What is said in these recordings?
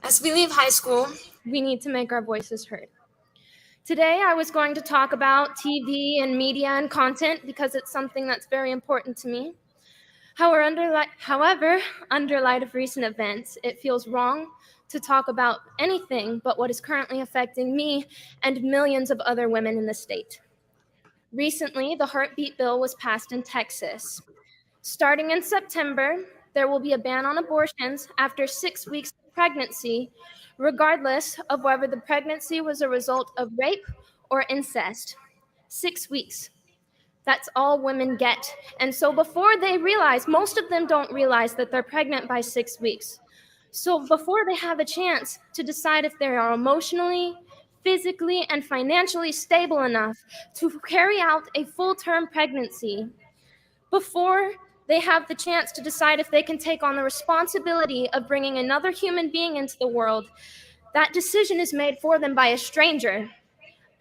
As we leave high school, we need to make our voices heard. Today, I was going to talk about TV and media and content because it's something that's very important to me. However, under light of recent events, it feels wrong to talk about anything but what is currently affecting me and millions of other women in the state. Recently, the heartbeat bill was passed in Texas. Starting in September, there will be a ban on abortions after 6 weeks of pregnancy, regardless of whether the pregnancy was a result of rape or incest. 6 weeks. That's all women get. And so before they realize, most of them don't realize that they're pregnant by 6 weeks. So before they have a chance to decide if they are emotionally, physically, and financially stable enough to carry out a full-term pregnancy, before they have the chance to decide if they can take on the responsibility of bringing another human being into the world, that decision is made for them by a stranger.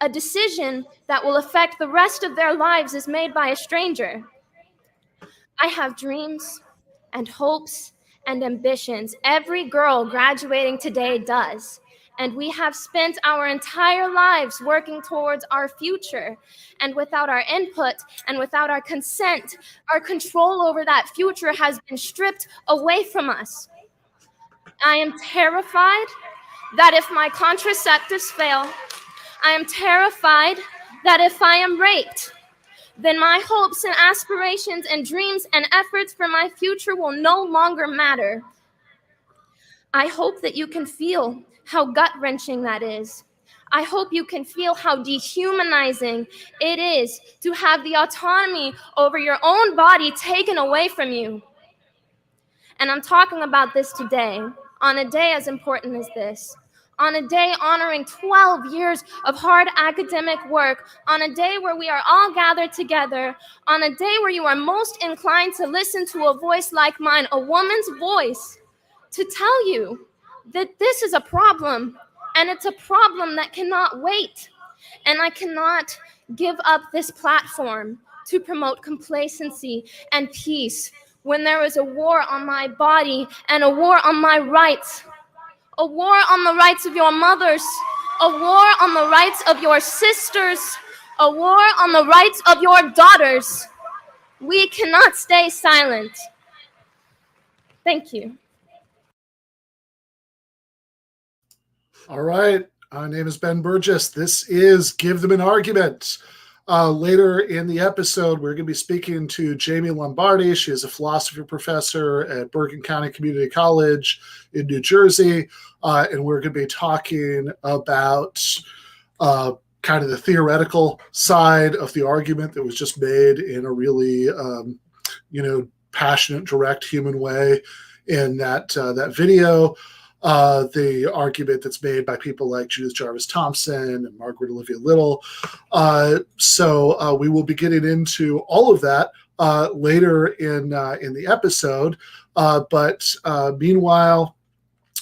A decision that will affect the rest of their lives is made by a stranger. I have dreams and hopes and ambitions. Every girl graduating today does. And we have spent our entire lives working towards our future. And without our input and without our consent, our control over that future has been stripped away from us. I am terrified that if my contraceptives fail, I am terrified that if I am raped, then my hopes and aspirations and dreams and efforts for my future will no longer matter. I hope that you can feel how gut-wrenching that is. I hope you can feel how dehumanizing it is to have the autonomy over your own body taken away from you. And I'm talking about this today, on a day as important as this. On a day honoring 12 years of hard academic work, on a day where we are all gathered together, on a day where you are most inclined to listen to a voice like mine, a woman's voice, to tell you that this is a problem, and it's a problem that cannot wait. And I cannot give up this platform to promote complacency and peace when there is a war on my body and a war on my rights. A war on the rights of your mothers, a war on the rights of your sisters, a war on the rights of your daughters. We cannot stay silent. Thank you. All right. My name is Ben Burgess. This is Give Them an Argument. Later in the episode, we're going to be speaking to Jamie Lombardi. She is a philosophy professor at Bergen County Community College in New Jersey. And we're going to be talking about kind of the theoretical side of the argument that was just made in a really, passionate, direct human way in that video. The argument that's made by people like Judith Jarvis Thomson and Margaret Olivia Little. So we will be getting into all of that later in the episode. But meanwhile,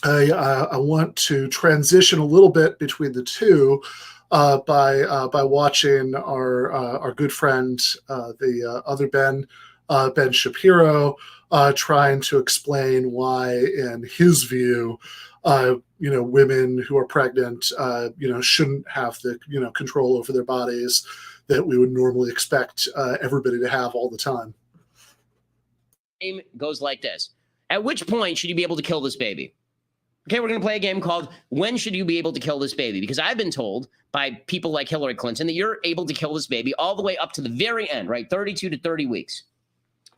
I want to transition a little bit between the two by watching our good friend, the other Ben Shapiro, trying to explain why, in his view, women who are pregnant, shouldn't have the, control over their bodies that we would normally expect everybody to have all the time. Game goes like this. At which point should you be able to kill this baby? Okay, we're going to play a game called When Should You Be Able to Kill This Baby? Because I've been told by people like Hillary Clinton that you're able to kill this baby all the way up to the very end, right? 32 to 30 weeks.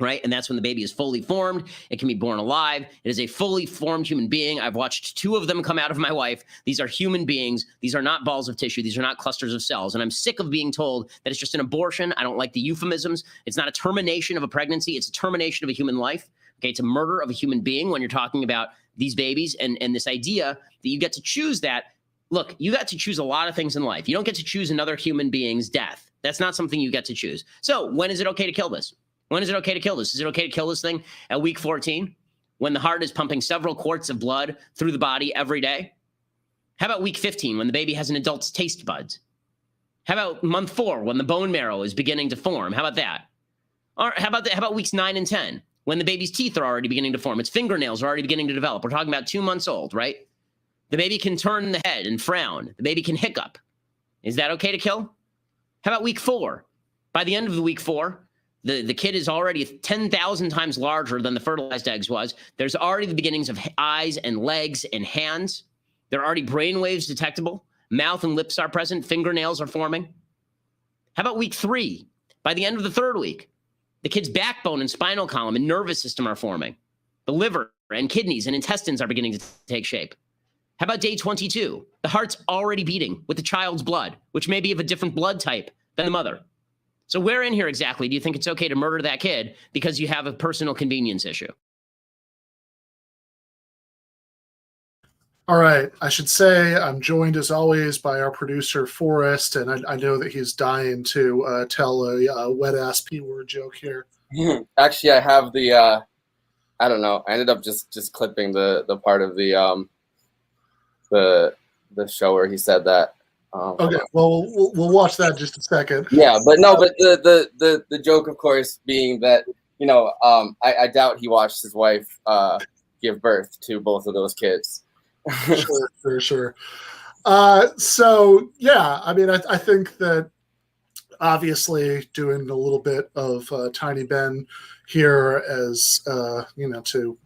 Right? And that's when the baby is fully formed. It can be born alive. It is a fully formed human being. I've watched 2 of them come out of my wife. These are human beings. These are not balls of tissue. These are not clusters of cells. And I'm sick of being told that it's just an abortion. I don't like the euphemisms. It's not a termination of a pregnancy. It's a termination of a human life. Okay, it's a murder of a human being when you're talking about these babies and this idea that you get to choose that. Look, you got to choose a lot of things in life. You don't get to choose another human being's death. That's not something you get to choose. So when is it okay to kill this? When is it okay to kill this? Is it okay to kill this thing at week 14 when the heart is pumping several quarts of blood through the body every day? How about week 15 when the baby has an adult's taste buds? How about month 4 when the bone marrow is beginning to form? How about that? Or how about weeks 9 and 10 when the baby's teeth are already beginning to form? Its fingernails are already beginning to develop. We're talking about 2 months old, right? The baby can turn the head and frown. The baby can hiccup. Is that okay to kill? How about week 4? By the end of the week 4, the kid is already 10,000 times larger than the fertilized eggs was. There's already the beginnings of eyes and legs and hands. There are already brain waves detectable. Mouth and lips are present. Fingernails are forming. How about week 3? By the end of the 3rd week, the kid's backbone and spinal column and nervous system are forming. The liver and kidneys and intestines are beginning to take shape. How about day 22? The heart's already beating with the child's blood, which may be of a different blood type than the mother. So where in here exactly do you think it's okay to murder that kid because you have a personal convenience issue? All right. I should say I'm joined as always by our producer, Forrest, and I know that he's dying to tell a wet-ass P-word joke here. Actually, I have the, I don't know. I ended up just clipping the part of the show where he said that. Okay, well, we'll watch that in just a second. Yeah, but no, but the joke, of course, being that, you know, I doubt he watched his wife give birth to both of those kids. Sure. So, yeah, I mean, I think that obviously doing a little bit of Tiny Ben here as, to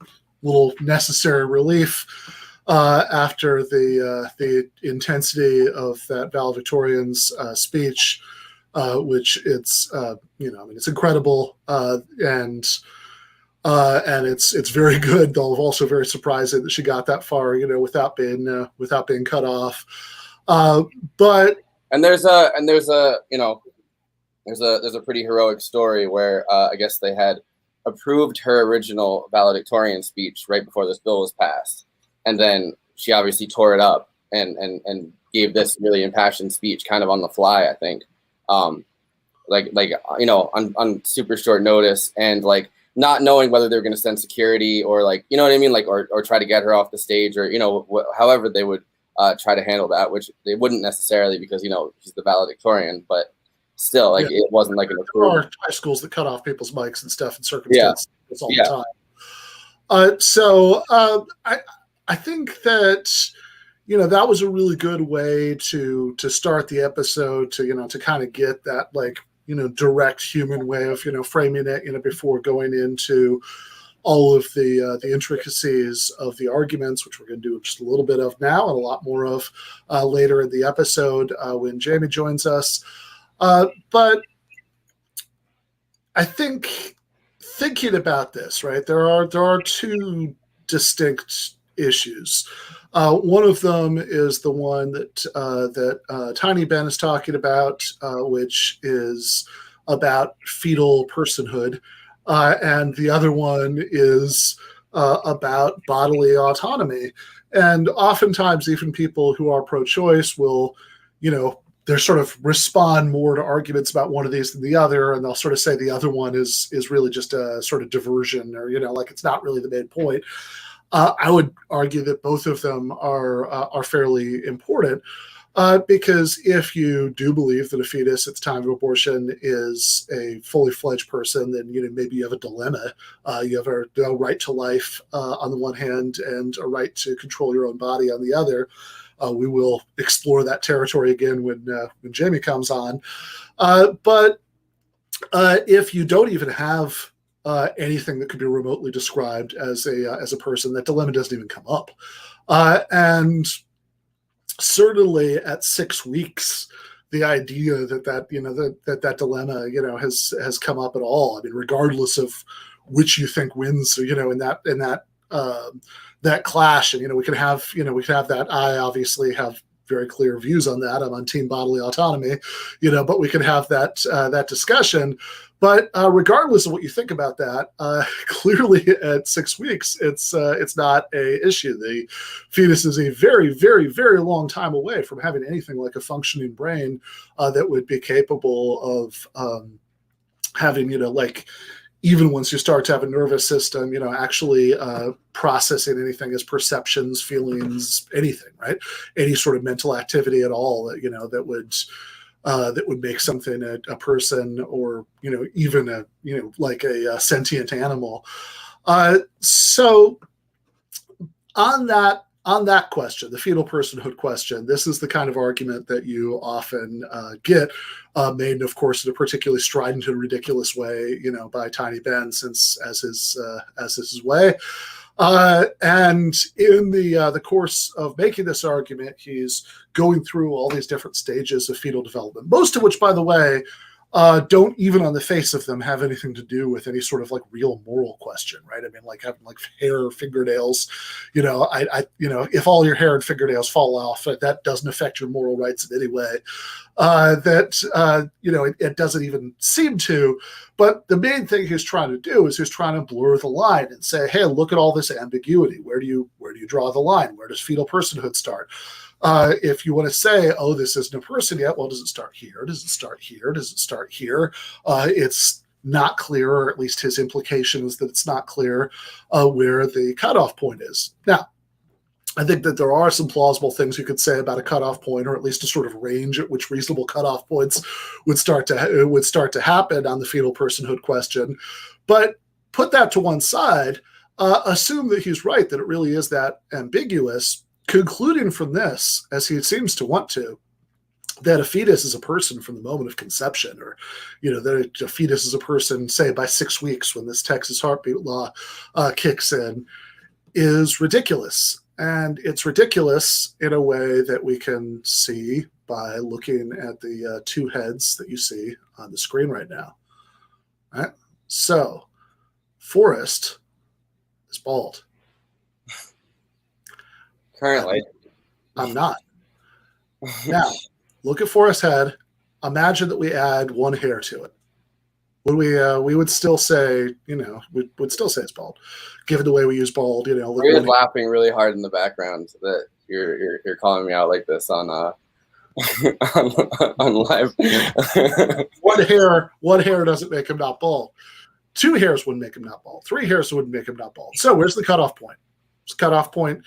little necessary relief after the intensity of that valedictorian's speech, which it's, it's incredible and it's very good, though also very surprising that she got that far, without being cut off. But there's a pretty heroic story where I guess they had approved her original valedictorian speech right before this bill was passed, and then she obviously tore it up and gave this really impassioned speech kind of on the fly, I think, on super short notice, and like not knowing whether they were going to send security or like, you know what I mean, like or try to get her off the stage or however they would try to handle that, which they wouldn't necessarily because she's the valedictorian, but still, like it wasn't like an approval. There are high schools that cut off people's mics and stuff in circumstances all the time. I think that that was a really good way to start the episode to kind of get that direct human way of framing it before going into all of the intricacies of the arguments, which we're going to do just a little bit of now and a lot more of later in the episode when Jamie joins us. But I think thinking about this, right, there are two distinct issues. One of them is the one that Tiny Ben is talking about, which is about fetal personhood, and the other one is about bodily autonomy. And oftentimes, even people who are pro-choice will, they sort of respond more to arguments about one of these than the other, and they'll sort of say the other one is really just a sort of diversion, or it's not really the main point. I would argue that both of them are fairly important because if you do believe that a fetus at the time of abortion is a fully fledged person, then maybe you have a dilemma. You have a right to life on the one hand and a right to control your own body on the other. We will explore that territory again when Jamie comes on. But if you don't even have anything that could be remotely described as a person, that dilemma doesn't even come up. And certainly at 6 weeks, the idea that dilemma has come up at all. I mean, regardless of which you think wins, in that clash, and we can have that. I obviously have very clear views on that. I'm on team bodily autonomy, but we can have that discussion. But regardless of what you think about that, clearly at 6 weeks, it's not a issue. The fetus is a very, very, very long time away from having anything like a functioning brain that would be capable of having, even once you start to have a nervous system, actually processing anything as perceptions, feelings, anything, right? Any sort of mental activity at all that would make something a person, or even a sentient animal. So on that on that question, the fetal personhood question, this is the kind of argument that you often get made, of course, in a particularly strident and ridiculous way, by Tiny Ben, since as is his way. And in the course of making this argument, he's going through all these different stages of fetal development, most of which, by the way, don't even on the face of them have anything to do with any sort of like real moral question, right? I mean, like having like hair or fingernails, if all your hair and fingernails fall off, that doesn't affect your moral rights in any way. It doesn't even seem to. But the main thing he's trying to do is he's trying to blur the line and say, hey, look at all this ambiguity. Where do you draw the line? Where does fetal personhood start? If you want to say, oh, this isn't a person yet, well, does it start here? Does it start here? Does it start here? It's not clear, or at least his implication is that it's not clear where the cutoff point is. Now, I think that there are some plausible things you could say about a cutoff point, or at least a sort of range at which reasonable cutoff points would start to happen on the fetal personhood question. But put that to one side, assume that he's right, that it really is that ambiguous, concluding from this, as he seems to want to, that a fetus is a person from the moment of conception, or that a fetus is a person, say, by 6 weeks when this Texas heartbeat law kicks in, is ridiculous. And it's ridiculous in a way that we can see by looking at the two heads that you see on the screen right now. All right? So, Forrest is bald. Currently. I'm not. Now, look at Forrest's head. Imagine that we add one hair to it. We would still say, we'd still say it's bald, given the way we use bald. You're laughing really hard in the background that you're calling me out like this on on live. One hair doesn't make him not bald. 2 hairs wouldn't make him not bald. 3 hairs wouldn't make him not bald. So where's the cutoff point? It's cutoff point.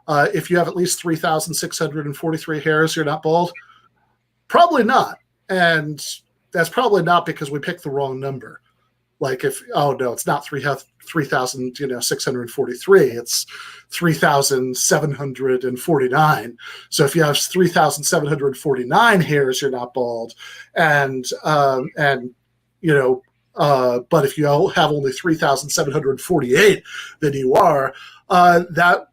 If you have at least 3,643 hairs, you're not bald. Probably not, and that's probably not because we picked the wrong number. Like it's not 3,643. It's 3,749. So if you have 3,749 hairs, you're not bald. But if you have only 3,748, then you are. That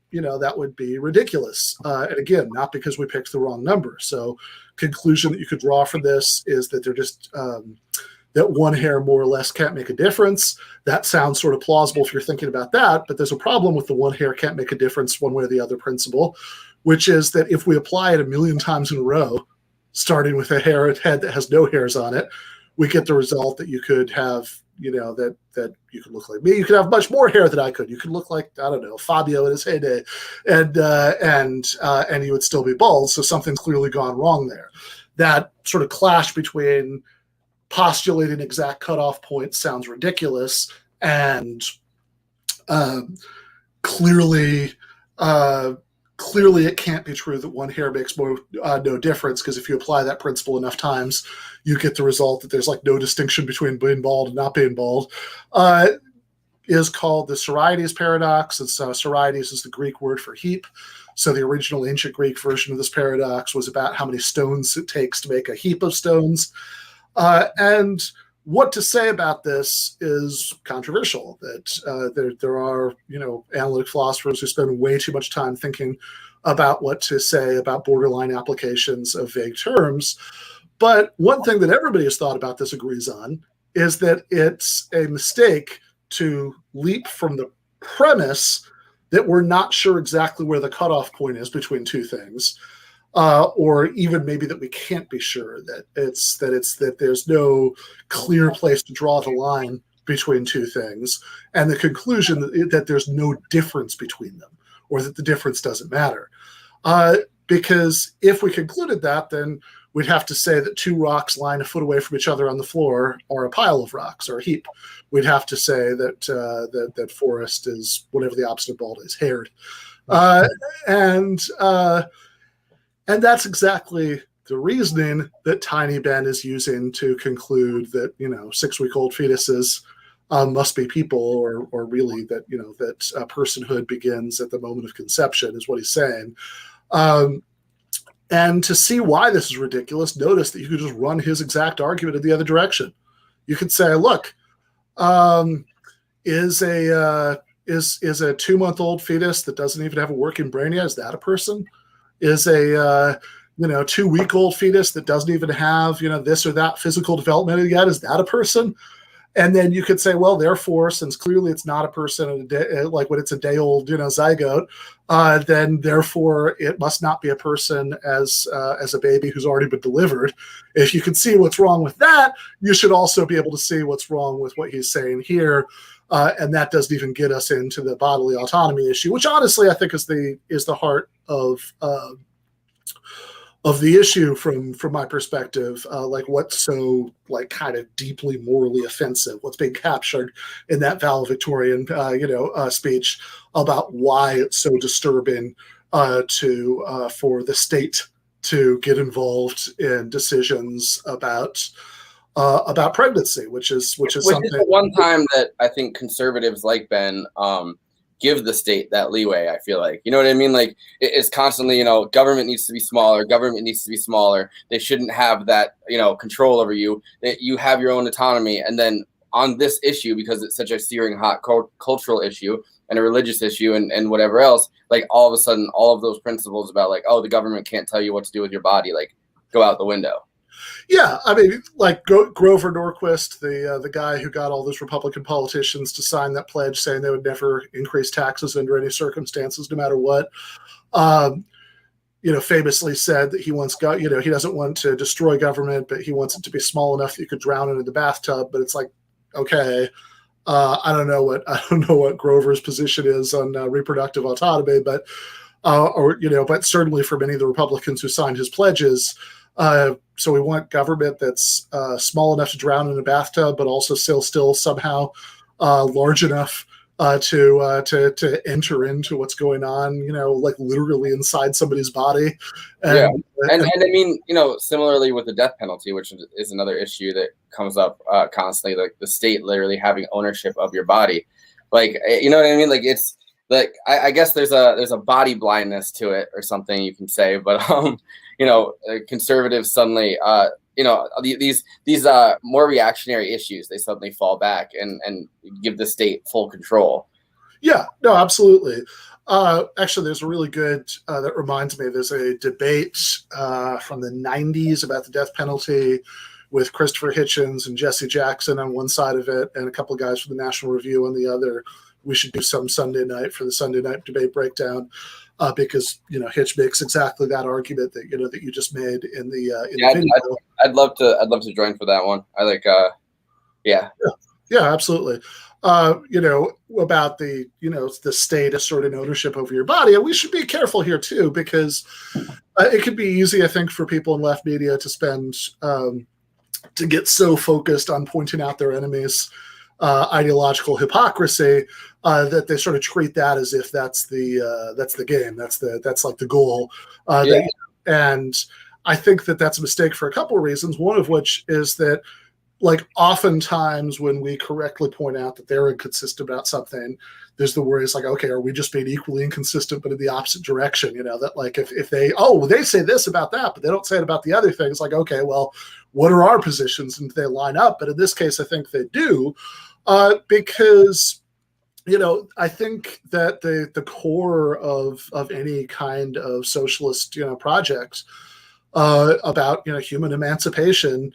would be ridiculous. And again, not because we picked the wrong number. So conclusion that you could draw from this is that they're just that one hair more or less can't make a difference. That sounds sort of plausible if you're thinking about that, but there's a problem with the one hair can't make a difference one way or the other principle, which is that if we apply it 1,000,000 times in a row, starting with a head that has no hairs on it, we get the result that you could have, that you could look like me. You could have much more hair than I could. You could look like, I don't know, Fabio in his heyday, and you would still be bald. So something clearly gone wrong there. That sort of clash between postulating exact cutoff points sounds ridiculous, and clearly it can't be true that one hair makes no difference, because if you apply that principle enough times, you get the result that there's like no distinction between being bald and not being bald. Is called the Sorites paradox. It's Sorites is the Greek word for heap. So the original ancient Greek version of this paradox was about how many stones it takes to make a heap of stones. And what to say about this is controversial. That there are analytic philosophers who spend way too much time thinking about what to say about borderline applications of vague terms. But one thing that everybody has thought about this agrees on is that it's a mistake to leap from the premise that we're not sure exactly where the cutoff point is between two things. Or even maybe that we can't be sure that there's no clear place to draw the line between two things, and the conclusion that there's no difference between them, or that the difference doesn't matter. Because if we concluded that, then we'd have to say that 2 rocks lying a foot away from each other on the floor are a pile of rocks, or a heap. We'd have to say that Forrest is whatever the opposite of bald is, haired. And that's exactly the reasoning that Tiny Ben is using to conclude that 6-week-old fetuses must be people, or really that, that personhood begins at the moment of conception, is what he's saying. And to see why this is ridiculous, notice that you could just run his exact argument in the other direction. You could say, look, is a 2-month-old fetus that doesn't even have a working brain yet, is that a person? Is a 2-week-old fetus that doesn't even have this or that physical development yet, is that a person? And then you could say, well, therefore, since clearly it's not a person, like when it's a day-old, zygote, then therefore it must not be a person as a baby who's already been delivered. If you can see what's wrong with that, you should also be able to see what's wrong with what he's saying here. And that doesn't even get us into the bodily autonomy issue, which honestly I think is the heart of the issue from my perspective. Like what's so like kind of deeply morally offensive, what's being captured in that valedictorian speech about why it's so disturbing for the state to get involved in decisions about pregnancy, which is something. The one time that I think conservatives like Ben give the state that leeway. I feel like, you know what I mean? Like it's constantly, government needs to be smaller. Government needs to be smaller. They shouldn't have that, control over you. That you have your own autonomy. And then on this issue, because it's such a searing hot cultural issue and a religious issue and whatever else, like all of a sudden, all of those principles about like, oh, the government can't tell you what to do with your body, like go out the window. Yeah, I mean, like Grover Norquist, the guy who got all those Republican politicians to sign that pledge saying they would never increase taxes under any circumstances, no matter what, famously said that he once got, he doesn't want to destroy government, but he wants it to be small enough that you could drown it in the bathtub. But it's like, okay, I don't know what Grover's position is on reproductive autonomy, but but certainly for many of the Republicans who signed his pledges. So we want government that's small enough to drown in a bathtub, but also still somehow large enough to enter into what's going on, like literally inside somebody's body. And I mean, similarly with the death penalty, which is another issue that comes up constantly, like the state literally having ownership of your body. Like, you know what I mean? Like it's like I guess there's a body blindness to it or something you can say, but conservatives suddenly, these more reactionary issues, they suddenly fall back and give the state full control. Yeah, no, absolutely. Actually, there's a really good, that reminds me, there's a debate from the 90s about the death penalty with Christopher Hitchens and Jesse Jackson on one side of it and a couple of guys from the National Review on the other. We should do some Sunday night for the Sunday night debate breakdown. Because Hitch makes exactly that argument that that you just made in the video. I'd love to join for that one. I like yeah, absolutely. About the state asserting ownership over your body, and we should be careful here too, because it could be easy, I think, for people in left media to spend to get so focused on pointing out their enemies' ideological hypocrisy that they sort of treat that as if that's the game, that's like the goal. And I think that that's a mistake for a couple of reasons. One of which is that, like, oftentimes when we correctly point out that they're inconsistent about something, there's the worry, it's like, okay, are we just being equally inconsistent but in the opposite direction? That like if they say this about that, but they don't say it about the other thing, it's like, okay, well, what are our positions and do they line up? But in this case, I think they do, because I think that the core of any kind of socialist project about human emancipation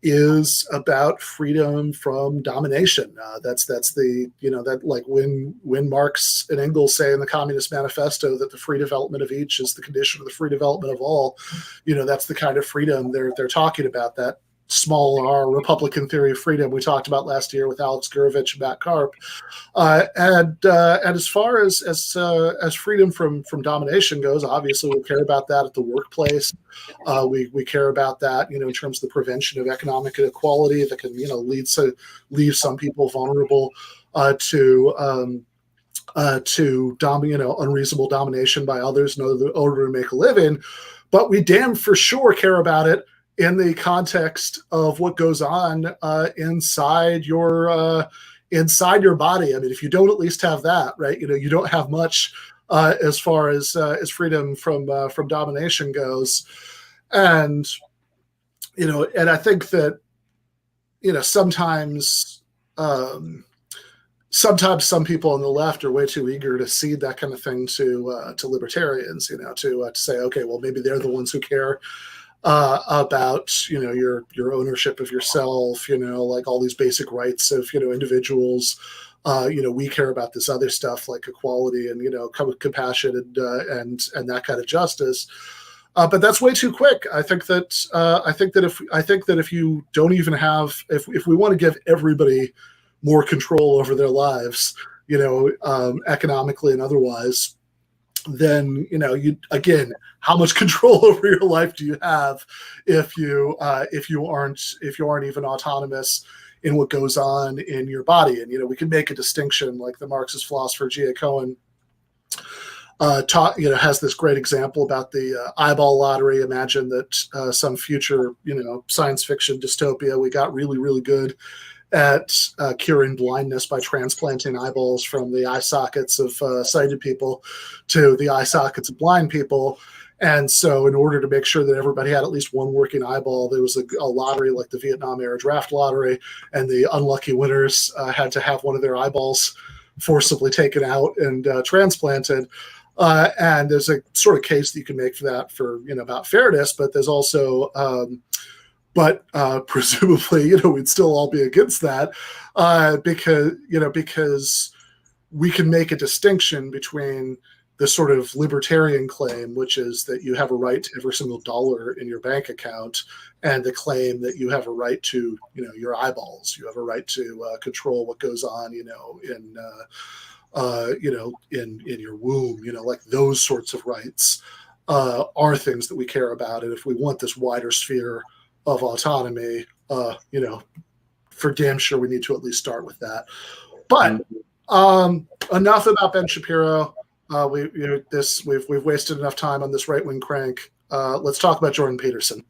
is about freedom from domination. That's the that, like, when Marx and Engels say in the Communist Manifesto that the free development of each is the condition of the free development of all, that's the kind of freedom they're talking about, that small R Republican theory of freedom we talked about last year with Alex Gurevich and Matt Karp. And as far as freedom from domination goes, obviously we care about that at the workplace. We care about that, in terms of the prevention of economic inequality that can, leave some people vulnerable to unreasonable domination by others in order to make a living. But we damn for sure care about it in the context of what goes on inside your body. I mean, if you don't at least have that, right, you don't have much as far as freedom from domination goes. And and I think that sometimes some people on the left are way too eager to cede that kind of thing to libertarians, to say, okay, well, maybe they're the ones who care about your ownership of yourself, like all these basic rights of individuals. We care about this other stuff like equality and compassion and that kind of justice. But that's way too quick. I think that if you don't even have, if we want to give everybody more control over their lives, economically and otherwise, then again, how much control over your life do you have if you aren't even autonomous in what goes on in your body? And we can make a distinction, like the Marxist philosopher G.A. Cohen has this great example about the eyeball lottery. Imagine that some future science fiction dystopia, we got really, really good at curing blindness by transplanting eyeballs from the eye sockets of sighted people to the eye sockets of blind people. And so in order to make sure that everybody had at least one working eyeball, there was a lottery like the Vietnam era draft lottery, and the unlucky winners had to have one of their eyeballs forcibly taken out and transplanted. And there's a sort of case that you can make for that about fairness, but there's also presumably, we'd still all be against that because we can make a distinction between the sort of libertarian claim, which is that you have a right to every single dollar in your bank account, and the claim that you have a right to, your eyeballs. You have a right to control what goes on, in your womb. Like those sorts of rights are things that we care about. And if we want this wider sphere of autonomy, for damn sure we need to at least start with that. But enough about Ben Shapiro. We've wasted enough time on this right-wing crank. Let's talk about Jordan Peterson.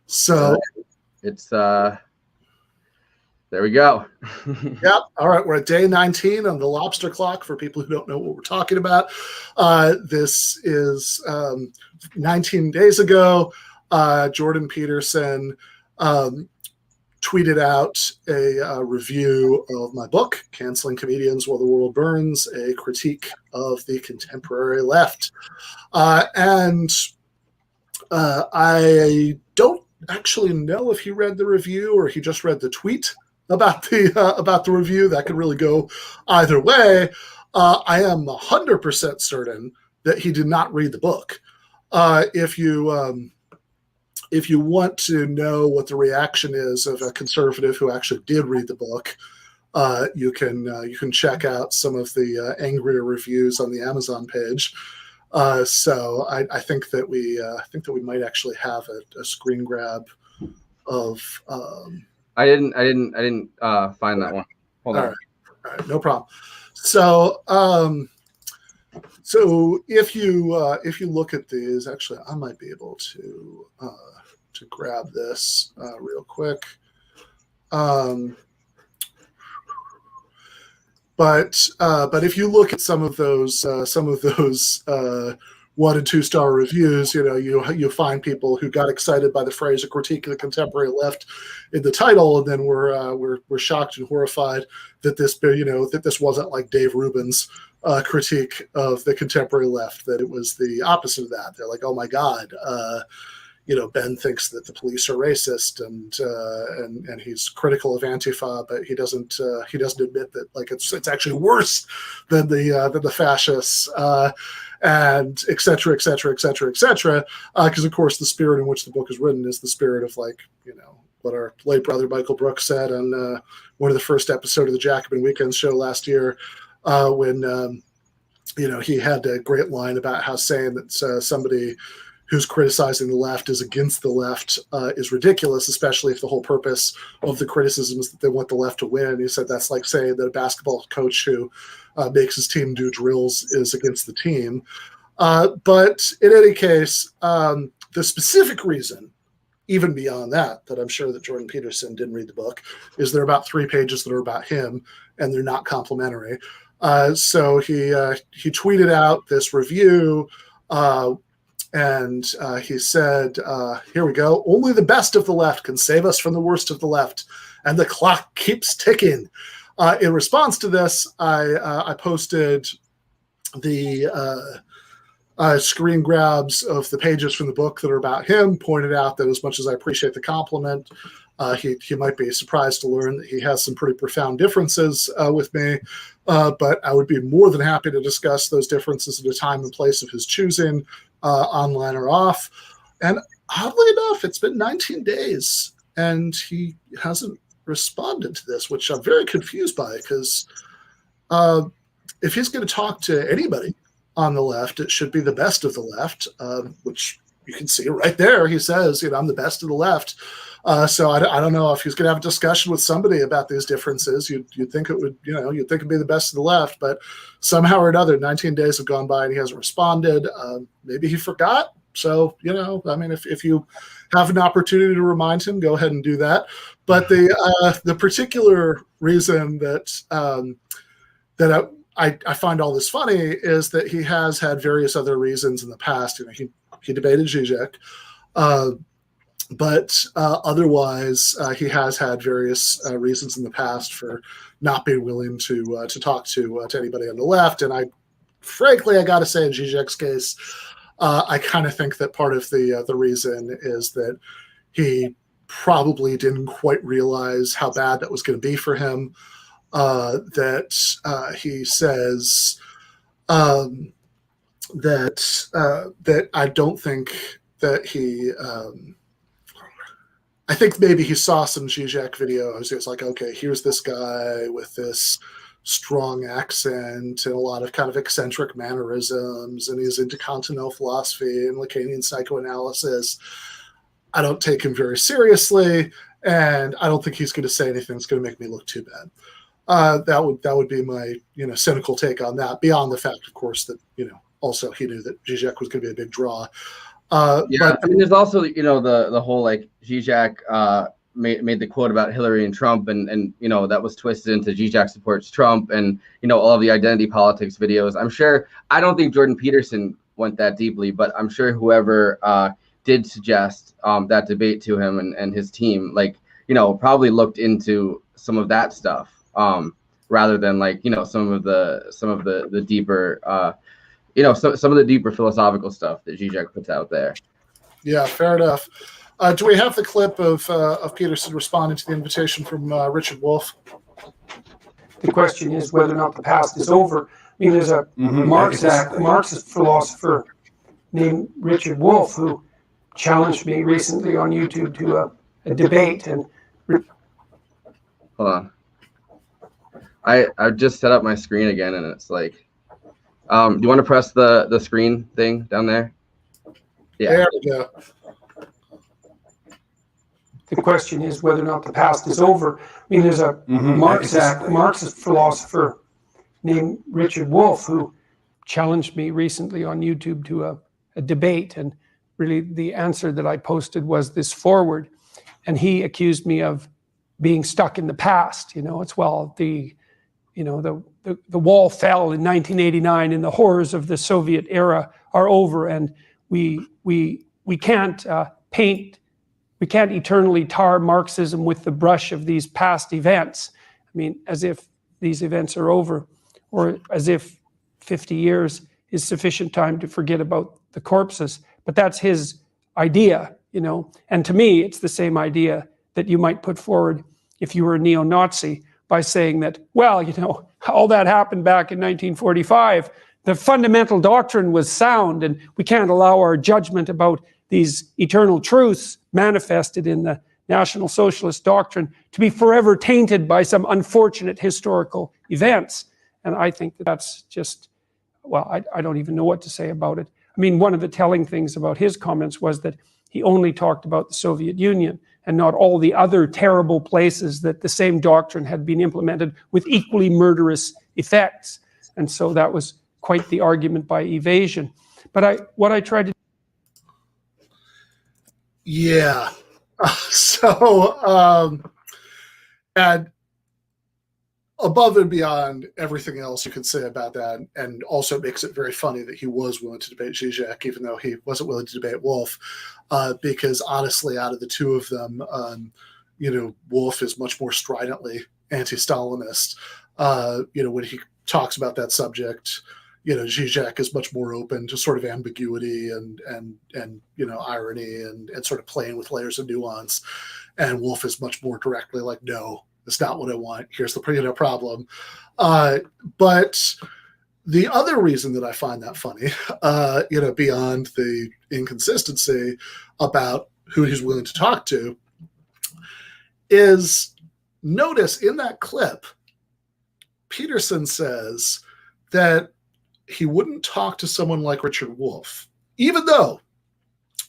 So it's there we go. Yeah. All right. We're at day 19 on the lobster clock for people who don't know what we're talking about. This is 19 days ago. Jordan Peterson tweeted out a review of my book, Canceling Comedians While the World Burns, a critique of the contemporary left. And I don't actually know if he read the review or he just read the tweet about the review. That could really go either way. I am 100% certain that he did not read the book. If you want to know what the reaction is of a conservative who actually did read the book, you can check out some of the angrier reviews on the Amazon page. So I think that we might actually have a screen grab of. I didn't find that one. Hold on. All right, no problem. So if you look at these, actually, I might be able to grab this real quick. But if you look at some of those 1 and 2 star reviews, you find people who got excited by the phrase "a critique of the contemporary left" in the title, and then we're shocked and horrified that this wasn't like Dave Rubin's critique of the contemporary left, that it was the opposite of that. They're like, oh my God, Ben thinks that the police are racist, and he's critical of Antifa, but he doesn't admit that it's actually worse than the fascists, and et cetera, et cetera, et cetera, et cetera. Because of course the spirit in which the book is written is the spirit of what our late brother Michael Brooks said on one of the first episodes of the Jacobin Weekend show last year, when he had a great line about how saying that somebody who's criticizing the left is against the left is ridiculous, especially if the whole purpose of the criticism is that they want the left to win. And he said that's like saying that a basketball coach who makes his team do drills is against the team. But in any case, The specific reason, even beyond that I'm sure that Jordan Peterson didn't read the book, is there are about 3 pages that are about him, and they're not complimentary. So he tweeted out this review, and he said, here we go, only the best of the left can save us from the worst of the left, and the clock keeps ticking. In response to this, I posted the screen grabs of the pages from the book that are about him, pointed out that as much as I appreciate the compliment, he might be surprised to learn that he has some pretty profound differences with me, but I would be more than happy to discuss those differences at a time and place of his choosing, online or off. And oddly enough, it's been 19 days and he hasn't responded to this, which I'm very confused by, because if he's going to talk to anybody on the left, it should be the best of the left, which you can see right there. He says, I'm the best of the left. So I don't know if he's going to have a discussion with somebody about these differences. You'd think it would, you'd think it'd be the best of the left, but somehow or another, 19 days have gone by and he hasn't responded. Maybe he forgot. So, if you have an opportunity to remind him, go ahead and do that. But the particular reason that I find all this funny is that he has had various other reasons in the past. He debated Zizek, but otherwise he has had various reasons in the past for not being willing to talk to anybody on the left. And I got to say, in Zizek's case, I kind of think that part of the reason is that he probably didn't quite realize how bad that was going to be for him. That he says that I don't think that he. I think maybe he saw some Zizek videos. He was like, okay, here's this guy with this strong accent and a lot of kind of eccentric mannerisms, and he's into continental philosophy and Lacanian psychoanalysis. I don't take him very seriously, and I don't think he's going to say anything that's going to make me look too bad. That would be my cynical take on that. Beyond the fact, of course, that also he knew that Zizek was going to be a big draw. But there's also the whole like Zizek made the quote about Hillary and Trump, and that was twisted into Zizek supports Trump, and all of the identity politics videos. I don't think Jordan Peterson went that deeply, but I'm sure whoever did suggest that debate to him and his team, probably looked into some of that stuff. Rather than some of the deeper some of the deeper philosophical stuff that Zizek puts out there. Yeah, fair enough. Do we have the clip of Peterson responding to the invitation from Richard Wolff? The question is whether or not the past is over. There's a Marxist philosopher named Richard Wolff who challenged me recently on YouTube to a debate. And hold on. I just set up my screen again, and it's like, do you want to press the screen thing down there? Yeah. There we go. The question is whether or not the past is over. There's a Marxist philosopher named Richard Wolff who challenged me recently on YouTube to a debate, and really the answer that I posted was this forward, and he accused me of being stuck in the past. It's the wall fell in 1989 and the horrors of the Soviet era are over, and we can't eternally tar Marxism with the brush of these past events. As if these events are over, or as if 50 years is sufficient time to forget about the corpses. But that's his idea, and to me, it's the same idea that you might put forward if you were a neo-Nazi, by saying that, all that happened back in 1945. The fundamental doctrine was sound, and we can't allow our judgment about these eternal truths manifested in the National Socialist doctrine to be forever tainted by some unfortunate historical events. And I think that's just, I don't even know what to say about it. One of the telling things about his comments was that he only talked about the Soviet Union and not all the other terrible places that the same doctrine had been implemented with equally murderous effects. And so that was quite the argument by evasion. But what I tried to... Yeah. So, and above and beyond everything else you could say about that, and also makes it very funny that he was willing to debate Zizek, even though he wasn't willing to debate Wolf, because honestly, out of the two of them, Wolf is much more stridently anti-Stalinist. When he talks about that subject, Zizek is much more open to sort of ambiguity and irony and sort of playing with layers of nuance, and Wolf is much more directly like, no, that's not what I want. Here's the problem. But the other reason that I find that funny, beyond the inconsistency about who he's willing to talk to, is notice in that clip, Peterson says that he wouldn't talk to someone like Richard Wolff, even though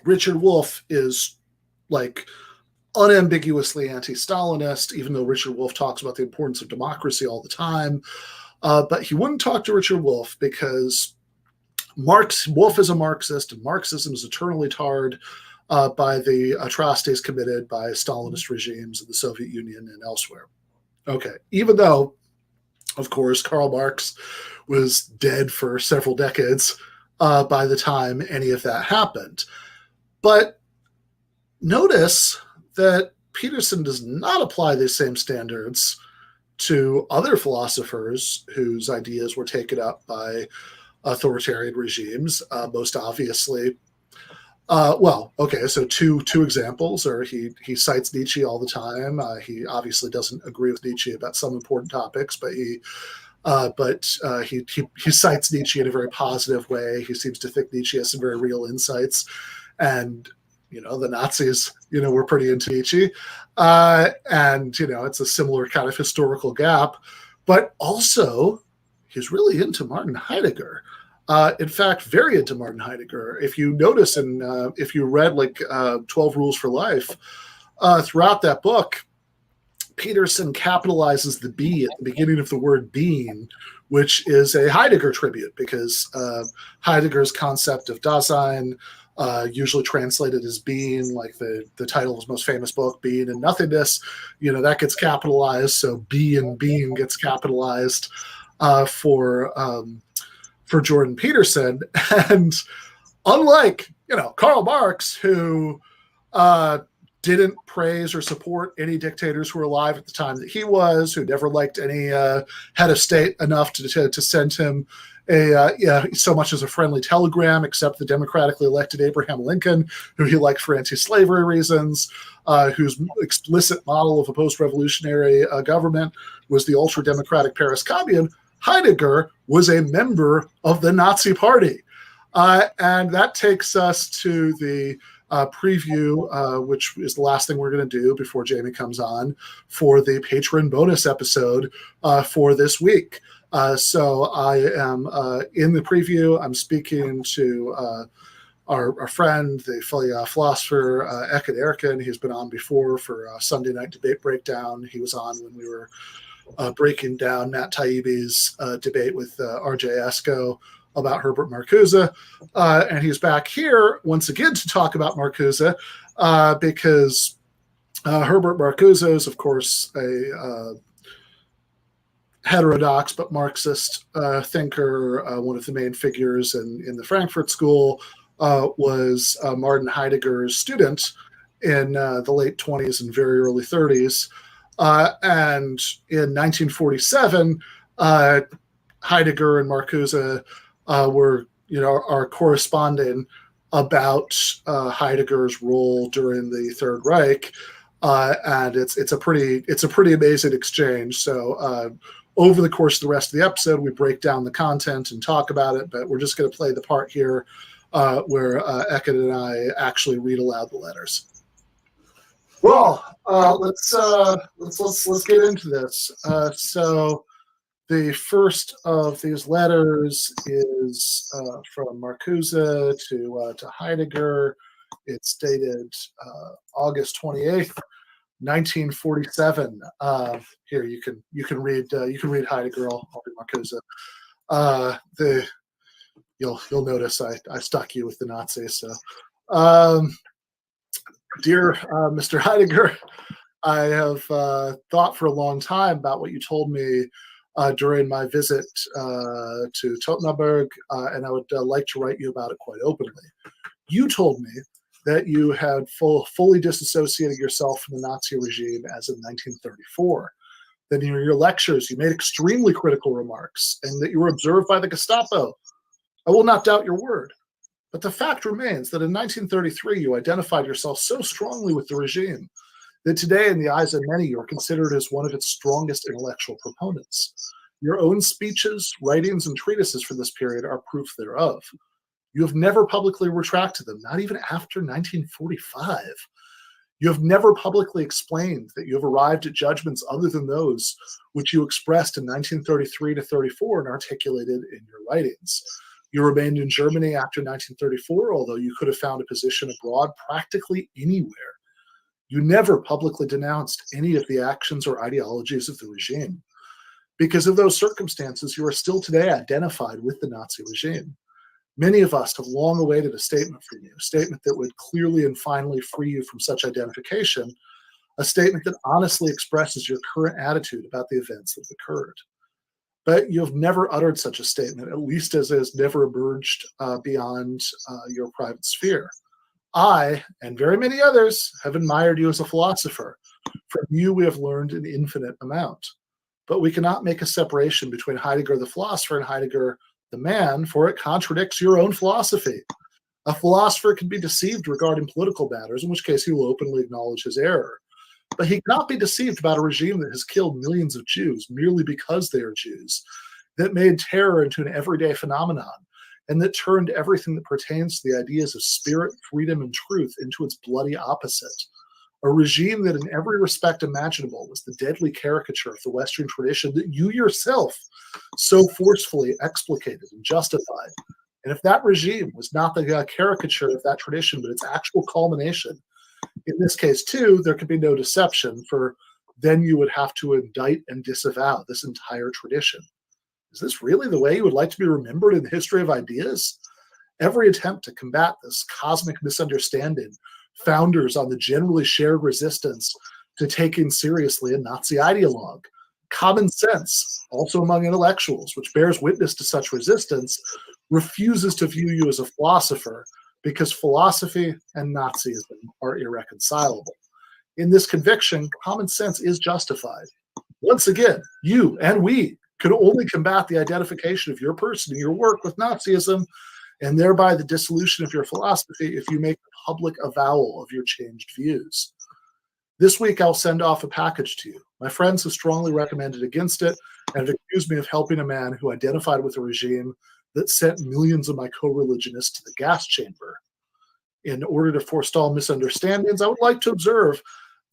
Richard Wolff is like unambiguously anti-Stalinist, even though Richard Wolff talks about the importance of democracy all the time. But he wouldn't talk to Richard Wolff because Wolff is a Marxist, and Marxism is eternally tarred by the atrocities committed by Stalinist regimes in the Soviet Union and elsewhere. Okay, even though, of course, Karl Marx was dead for several decades by the time any of that happened. But notice that Peterson does not apply these same standards to other philosophers whose ideas were taken up by authoritarian regimes, most obviously. So two examples are he cites Nietzsche all the time. He obviously doesn't agree with Nietzsche about some important topics, but he cites Nietzsche in a very positive way. He seems to think Nietzsche has some very real insights, and the Nazis, were pretty into Nietzsche, and it's a similar kind of historical gap. But also, he's really into Martin Heidegger. In fact, very into Martin Heidegger. If you notice, and if you read 12 Rules for Life, throughout that book, Peterson capitalizes the B at the beginning of the word being, which is a Heidegger tribute, because Heidegger's concept of Dasein, usually translated as being, like the title of his most famous book, Being and Nothingness, that gets capitalized. So be and being gets capitalized for Jordan Peterson. And unlike, Karl Marx, who didn't praise or support any dictators who were alive at the time that he was, who never liked any head of state enough to send him so much as a friendly telegram, except the democratically elected Abraham Lincoln, who he liked for anti-slavery reasons, whose explicit model of a post-revolutionary government was the ultra-democratic Paris Commune. Heidegger was a member of the Nazi Party. And that takes us to the preview, which is the last thing we're going to do before Jamie comes on, for the patron bonus episode for this week. So I am in the preview. I'm speaking to our friend, the philosopher Eket Erkin. He's been on before for Sunday Night Debate Breakdown. He was on when we were breaking down Matt Taibbi's debate with RJ Esco about Herbert Marcuse. And he's back here once again to talk about Marcuse, because Herbert Marcuse is, of course, a heterodox but Marxist thinker. One of the main figures in the Frankfurt School, was Martin Heidegger's student in the late 20s and very early 30s. And in 1947, Heidegger and Marcuse are corresponding about Heidegger's role during the Third Reich, and it's a pretty amazing exchange. So over the course of the rest of the episode, we break down the content and talk about it, but we're just going to play the part here where Eket and I actually read aloud the letters. Well, let's get into this. So the first of these letters is from Marcuse to Heidegger. It's dated August 28th, 1947. Here you can read Heidegger. I'll read Marcuse. You'll notice I stuck you with the Nazis. So Dear Mr. Heidegger, I have thought for a long time about what you told me during my visit to Tottenberg, and I would like to write you about it quite openly. You told me that you had fully disassociated yourself from the Nazi regime as of 1934. That in your lectures you made extremely critical remarks, and that you were observed by the Gestapo. I will not doubt your word. But the fact remains that in 1933 you identified yourself so strongly with the regime that today, in the eyes of many, you are considered as one of its strongest intellectual proponents. Your own speeches, writings, and treatises for this period are proof thereof. You have never publicly retracted them, not even after 1945. You have never publicly explained that you have arrived at judgments other than those which you expressed in 1933 to 34 and articulated in your writings. You remained in Germany after 1934, although you could have found a position abroad practically anywhere. You never publicly denounced any of the actions or ideologies of the regime. Because of those circumstances, you are still today identified with the Nazi regime. Many of us have long awaited a statement from you, a statement that would clearly and finally free you from such identification, a statement that honestly expresses your current attitude about the events that have occurred. But you have never uttered such a statement, at least as it has never emerged beyond your private sphere. I, and very many others, have admired you as a philosopher. From you we have learned an infinite amount. But we cannot make a separation between Heidegger the philosopher and Heidegger the man, for it contradicts your own philosophy. A philosopher can be deceived regarding political matters, in which case he will openly acknowledge his error. But he cannot be deceived about a regime that has killed millions of Jews merely because they are Jews, that made terror into an everyday phenomenon, and that turned everything that pertains to the ideas of spirit, freedom, and truth into its bloody opposite. A regime that in every respect imaginable was the deadly caricature of the Western tradition that you yourself so forcefully explicated and justified. And if that regime was not the caricature of that tradition, but its actual culmination, in this case, too, there could be no deception, for then you would have to indict and disavow this entire tradition. Is this really the way you would like to be remembered in the history of ideas? Every attempt to combat this cosmic misunderstanding founders on the generally shared resistance to taking seriously a Nazi ideologue. Common sense, also among intellectuals, which bears witness to such resistance, refuses to view you as a philosopher because philosophy and Nazism are irreconcilable. In this conviction, common sense is justified. Once again, you and we could only combat the identification of your person and your work with Nazism, and thereby the dissolution of your philosophy, if you make a public avowal of your changed views. This week, I'll send off a package to you. My friends have strongly recommended against it and have accused me of helping a man who identified with a regime that sent millions of my co-religionists to the gas chamber. In order to forestall misunderstandings, I would like to observe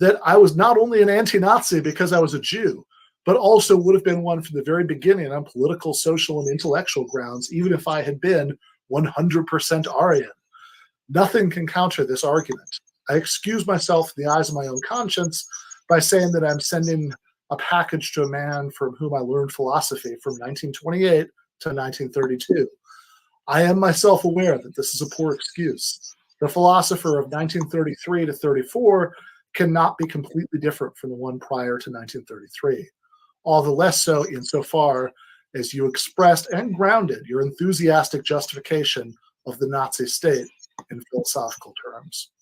that I was not only an anti-Nazi because I was a Jew, but also would have been one from the very beginning on political, social, and intellectual grounds, even if I had been 100% Aryan. Nothing can counter this argument. I excuse myself in the eyes of my own conscience by saying that I'm sending a package to a man from whom I learned philosophy from 1928 to 1932. I am myself aware that this is a poor excuse. The philosopher of 1933 to 34 cannot be completely different from the one prior to 1933. All the less so insofar as you expressed and grounded your enthusiastic justification of the Nazi state in philosophical terms.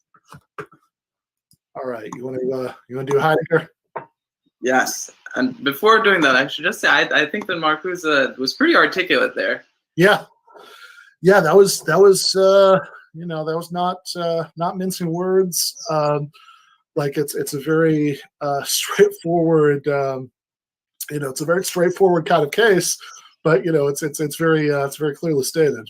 All right, you want to do Heidegger? Yes, and before doing that, I should just say I think that Marcus was pretty articulate there. Yeah, that was not mincing words. Like it's a very straightforward. It's a very straightforward kind of case, but it's very clearly stated.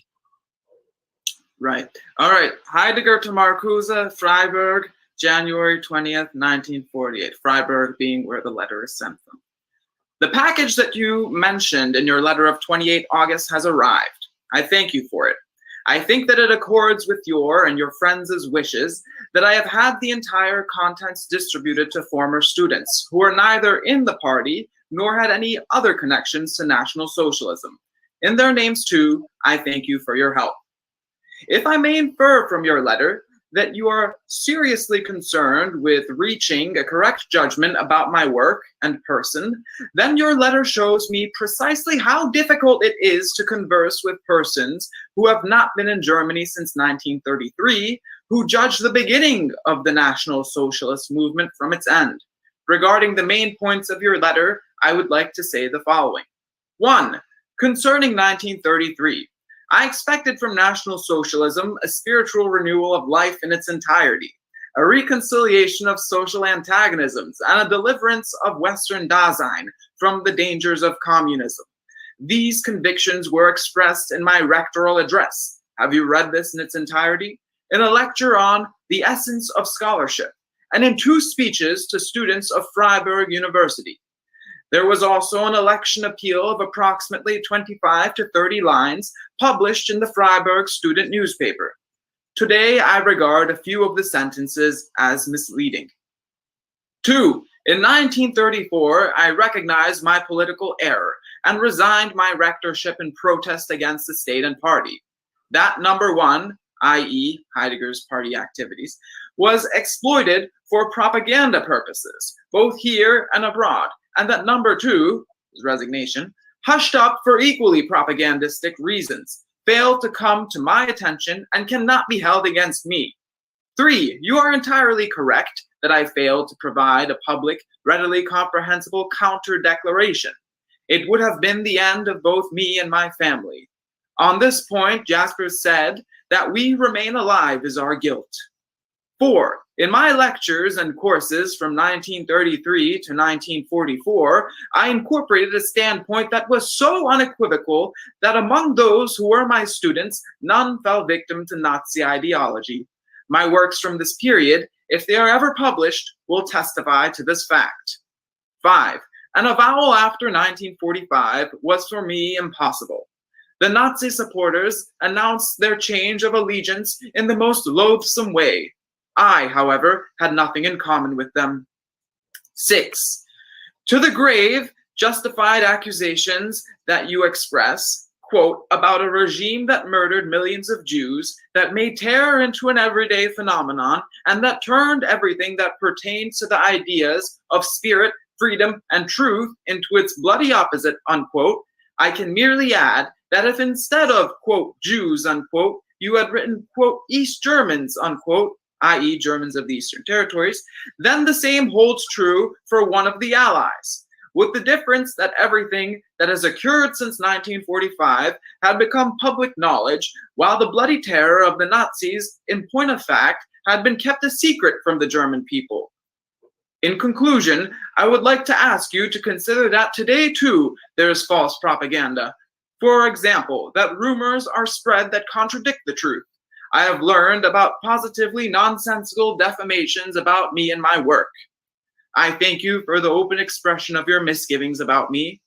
Right. All right. Heidegger to Marcuse, Freiburg, January 20th, 1948. Freiburg being where the letter is sent from. The package that you mentioned in your letter of 28 August has arrived. I thank you for it. I think that it accords with your and your friends' wishes that I have had the entire contents distributed to former students who are neither in the party nor had any other connections to National Socialism. In their names, too, I thank you for your help. If I may infer from your letter that you are seriously concerned with reaching a correct judgment about my work and person, then your letter shows me precisely how difficult it is to converse with persons who have not been in Germany since 1933, who judge the beginning of the National Socialist movement from its end. Regarding the main points of your letter, I would like to say the following. 1. Concerning 1933. I expected from National Socialism a spiritual renewal of life in its entirety, a reconciliation of social antagonisms, and a deliverance of Western Dasein from the dangers of communism. These convictions were expressed in my rectoral address. Have you read this in its entirety? In a lecture on the essence of scholarship, and in 2 speeches to students of Freiburg University. There was also an election appeal of approximately 25 to 30 lines published in the Freiburg student newspaper. Today, I regard a few of the sentences as misleading. 2. In 1934, I recognized my political error and resigned my rectorship in protest against the state and party. That number 1, i.e. Heidegger's party activities, was exploited for propaganda purposes, both here and abroad, and that number 2, his resignation, hushed up for equally propagandistic reasons, failed to come to my attention and cannot be held against me. 3, you are entirely correct that I failed to provide a public, readily comprehensible counter-declaration. It would have been the end of both me and my family. On this point, Jaspers said that we remain alive is our guilt. 4. In my lectures and courses from 1933 to 1944, I incorporated a standpoint that was so unequivocal that among those who were my students, none fell victim to Nazi ideology. My works from this period, if they are ever published, will testify to this fact. 5. An avowal after 1945 was for me impossible. The Nazi supporters announced their change of allegiance in the most loathsome way. I, however, had nothing in common with them. 6. To the grave, justified accusations that you express, quote, about a regime that murdered millions of Jews, that made terror into an everyday phenomenon, and that turned everything that pertains to the ideas of spirit, freedom, and truth into its bloody opposite, unquote, I can merely add that if instead of, quote, Jews, unquote, you had written, quote, East Germans, unquote, i.e. Germans of the Eastern Territories, then the same holds true for one of the Allies, with the difference that everything that has occurred since 1945 had become public knowledge, while the bloody terror of the Nazis, in point of fact, had been kept a secret from the German people. In conclusion, I would like to ask you to consider that today, too, there is false propaganda. For example, that rumors are spread that contradict the truth. I have learned about positively nonsensical defamations about me and my work. I thank you for the open expression of your misgivings about me.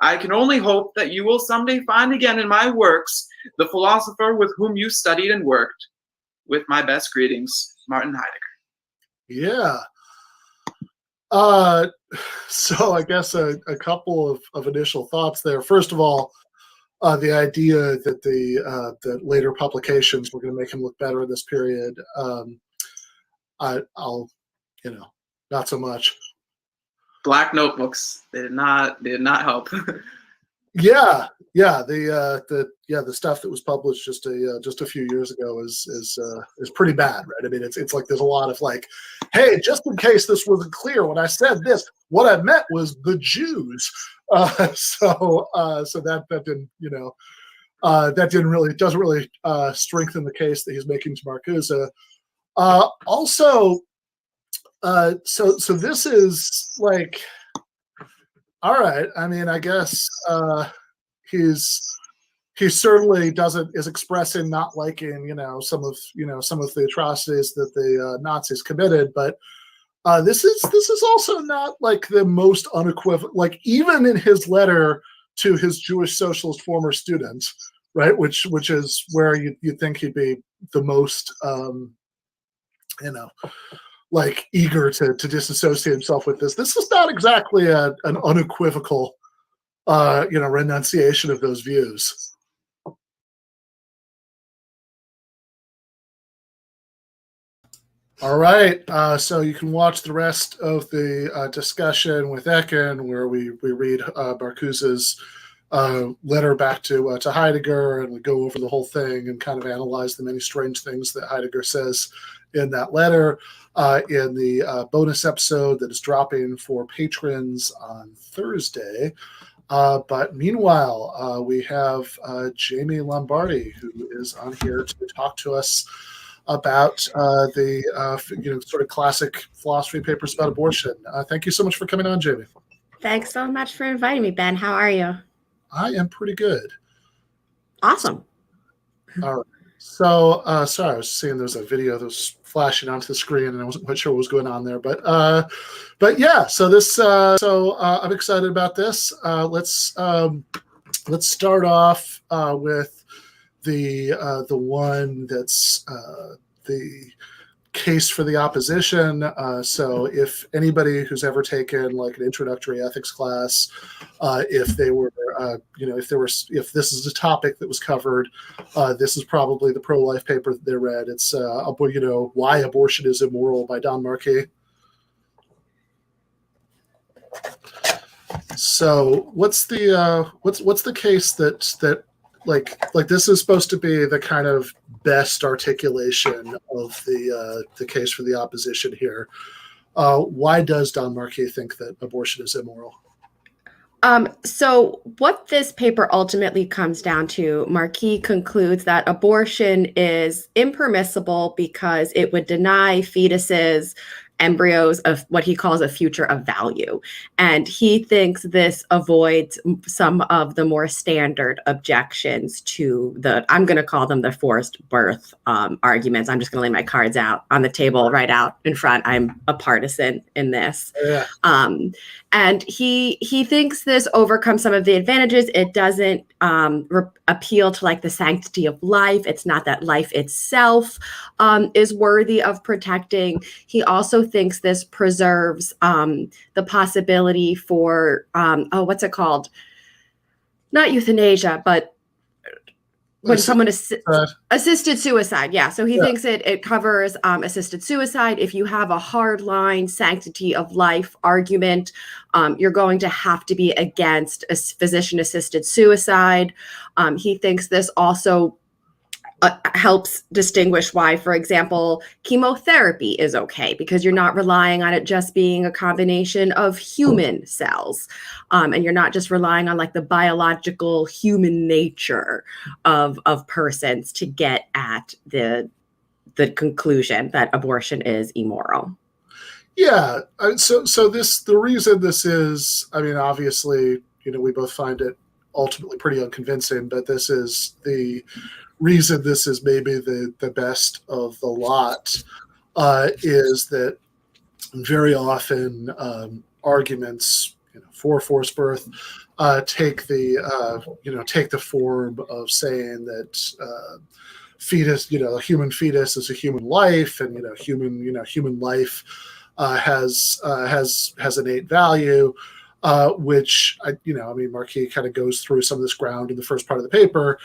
I can only hope that you will someday find again in my works the philosopher with whom you studied and worked. With my best greetings, Martin Heidegger. Yeah. So I guess a couple of initial thoughts there. First of all, the idea that that later publications were going to make him look better in this period, I'll, not so much. Black notebooks, they did not help. Yeah, the stuff that was published just a few years ago is pretty bad, right? I mean, it's like there's a lot of like, hey, just in case this wasn't clear when I said this, what I meant was the Jews. So that didn't, doesn't really strengthen the case that he's making to Marcuse. Also, so this is like, all right. I mean, I guess he certainly is expressing not liking some of the atrocities that the Nazis committed, but this is also not like the most unequivocal. Like even in his letter to his Jewish socialist former students, right, which is where you think he'd be the most like eager to disassociate himself with this. This is not exactly an unequivocal renunciation of those views. All right, so you can watch the rest of the discussion with Ekin, where we read Marcuse's letter back to Heidegger, and we go over the whole thing and kind of analyze the many strange things that Heidegger says in that letter in the bonus episode that is dropping for patrons on Thursday. But meanwhile, we have Jamie Lombardi, who is on here to talk to us about the sort of classic philosophy papers about abortion. Thank you so much for coming on, Jamie. Thanks so much for inviting me, Ben. How are you? I am pretty good. Awesome. All right. So, sorry, I was seeing there's a video that was flashing onto the screen, and I wasn't quite sure what was going on there. But yeah. So this. I'm excited about this. Let's start off with the one that's the case for the opposition. So if anybody who's ever taken like an introductory ethics class, if this is a topic that was covered, this is probably the pro-life paper that they read. It's Why Abortion is Immoral by Don Marquis. So what's the case that like this is supposed to be the kind of best articulation of the case for the opposition here. Why does Don Marquis think that abortion is immoral? So what this paper ultimately comes down to, Marquis concludes that abortion is impermissible because it would deny fetuses, embryos of what he calls a future of value. And he thinks this avoids some of the more standard objections to I'm going to call them the forced birth arguments. I'm just going to lay my cards out on the table right out in front. I'm a partisan in this. Yeah. And he thinks this overcomes some of the advantages. It doesn't appeal to like the sanctity of life. It's not that life itself is worthy of protecting. He also thinks this preserves the possibility for what's it called? Not euthanasia, but when someone assisted suicide. Yeah. So he thinks it covers assisted suicide. If you have a hard line sanctity of life argument, you're going to have to be against a physician assisted suicide. He thinks this also helps distinguish why, for example, chemotherapy is okay, because you're not relying on it just being a combination of human cells. And you're not just relying on like the biological human nature of persons to get at the conclusion that abortion is immoral. Yeah. So the reason this is, I mean, obviously, we both find it ultimately pretty unconvincing, but this is the reason this is maybe the best of the lot, is that very often arguments for forced birth take the form of saying that fetus, a human fetus is a human life, and human life has innate value, which Marquis kind of goes through some of this ground in the first part of the paper.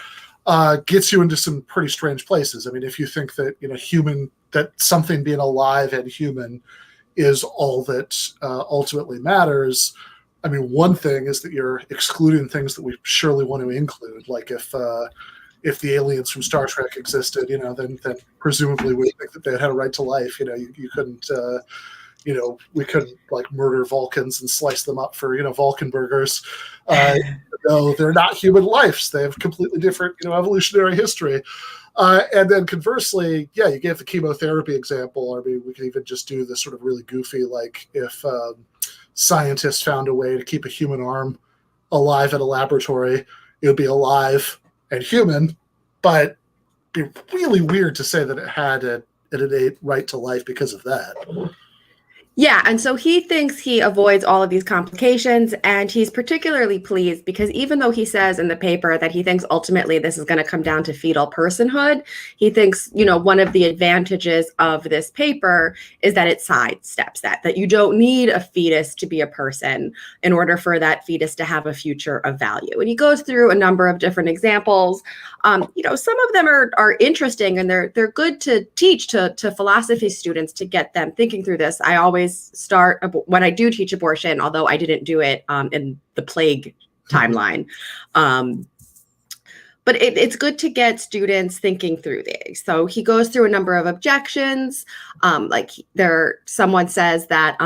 Gets you into some pretty strange places. I mean, if you think that that something being alive and human is all that ultimately matters, I mean, one thing is that you're excluding things that we surely want to include. Like if the aliens from Star Trek existed, then presumably we think that they had a right to life. You couldn't. We couldn't like murder Vulcans and slice them up for, Vulcan burgers. No, they're not human lives. They have completely different, evolutionary history. And then conversely, you gave the chemotherapy example. I mean, we could even just do this sort of really goofy, like if scientists found a way to keep a human arm alive in a laboratory, it would be alive and human, but it'd be really weird to say that it had an innate right to life because of that. Yeah, and so he thinks he avoids all of these complications, and he's particularly pleased because even though he says in the paper that he thinks ultimately this is going to come down to fetal personhood, he thinks, one of the advantages of this paper is that it sidesteps that you don't need a fetus to be a person in order for that fetus to have a future of value. And he goes through a number of different examples. Some of them are interesting, and they're good to teach to philosophy students to get them thinking through this. I always start when I do teach abortion, although I didn't do it in the plague timeline. But it's good to get students thinking through these. So he goes through a number of objections. Someone says that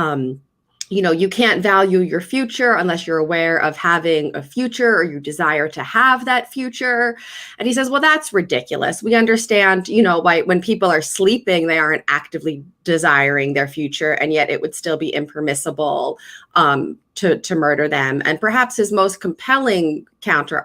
you can't value your future unless you're aware of having a future or you desire to have that future. And he says, well, that's ridiculous. We understand, why when people are sleeping, they aren't actively desiring their future, and yet it would still be impermissible to murder them. And perhaps his most compelling counter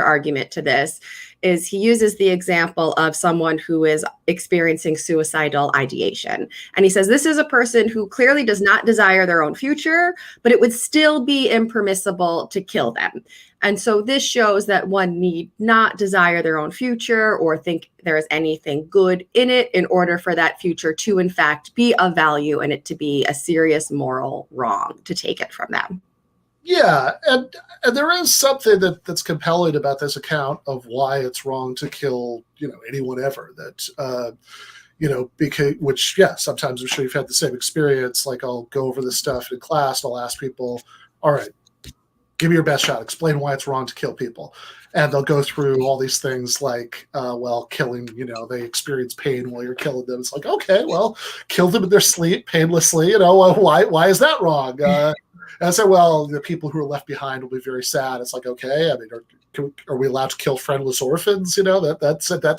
argument to this is he uses the example of someone who is experiencing suicidal ideation. And he says, this is a person who clearly does not desire their own future, but it would still be impermissible to kill them. And so this shows that one need not desire their own future or think there is anything good in it in order for that future to, in fact, be of value and it to be a serious moral wrong to take it from them. Yeah, and there is something that's compelling about this account of why it's wrong to kill, anyone ever. That, sometimes I'm sure you've had the same experience. Like I'll go over this stuff in class, and I'll ask people, all right, give me your best shot. Explain why it's wrong to kill people. And they'll go through all these things like, killing, they experience pain while you're killing them. It's like, okay, well, kill them in their sleep painlessly. Why is that wrong? And I said, well, the people who are left behind will be very sad. It's like, okay, I mean, are we allowed to kill friendless orphans? That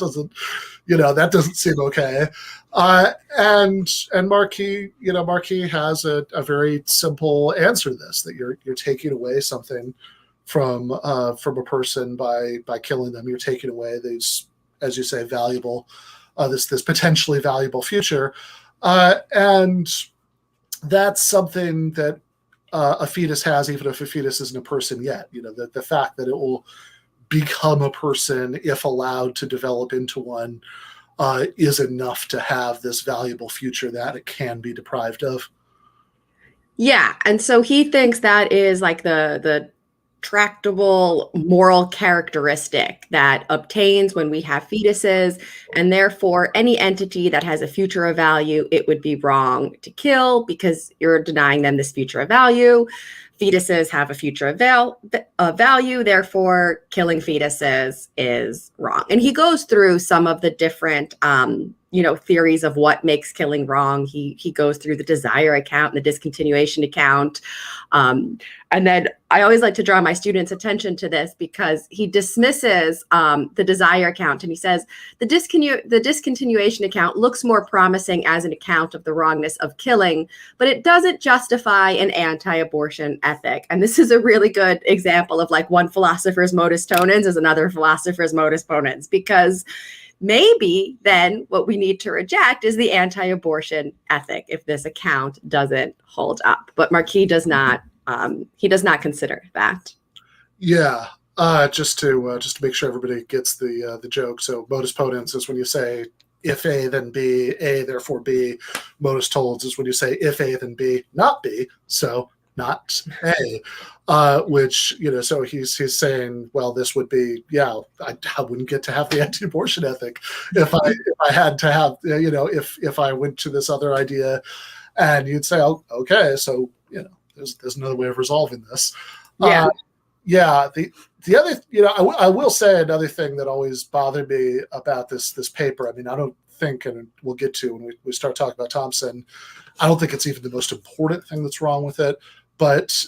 doesn't seem okay. And Marquis has a very simple answer to this, that you're taking away something from a person by killing them. You're taking away these, as you say, valuable, this potentially valuable future, and that's something that a fetus has, even if a fetus isn't a person yet. The fact that it will become a person if allowed to develop into one is enough to have this valuable future that it can be deprived of. Yeah, and so he thinks that is like the tractable moral characteristic that obtains when we have fetuses, and therefore any entity that has a future of value, it would be wrong to kill because you're denying them this future of value. Fetuses have a future of value, therefore killing fetuses is wrong. And he goes through some of the different theories of what makes killing wrong. He goes through the desire account and the discontinuation account. And then I always like to draw my students' attention to this because he dismisses the desire account, and he says the discontinuation account looks more promising as an account of the wrongness of killing, but it doesn't justify an anti-abortion ethic. And this is a really good example of like one philosopher's modus ponens is another philosopher's modus ponens, because maybe then what we need to reject is the anti-abortion ethic if this account doesn't hold up. But Marquis does not. He does not consider that. Yeah, just to make sure everybody gets the joke. So modus ponens is when you say if A then B, A therefore B. Modus tollens is when you say if A then B, not B. So not A, which, so he's saying, well, this would be, I wouldn't get to have the anti-abortion ethic if I had to have, if I went to this other idea, and you'd say, oh, okay, so, there's another way of resolving this. Yeah. The other, I will say another thing that always bothered me about this paper. I mean, I don't think, and we'll get to when we start talking about Thomson, I don't think it's even the most important thing that's wrong with it. But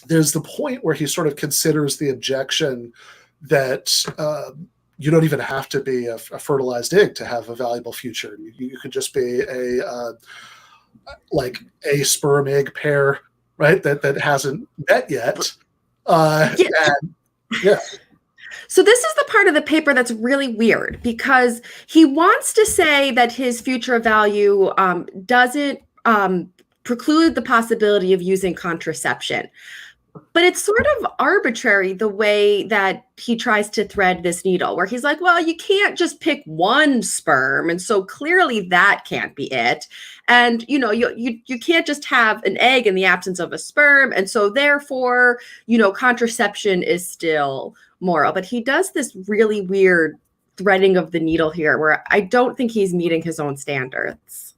there's the point where he sort of considers the objection that you don't even have to be a fertilized egg to have a valuable future. You could just be a sperm egg pair, right? That hasn't met yet. So this is the part of the paper that's really weird, because he wants to say that his future value doesn't preclude the possibility of using contraception. But it's sort of arbitrary the way that he tries to thread this needle, where he's like, well, you can't just pick one sperm. And so clearly that can't be it. And, you know, you can't just have an egg in the absence of a sperm. And so therefore, you know, contraception is still moral. But he does this really weird threading of the needle here where I don't think he's meeting his own standards.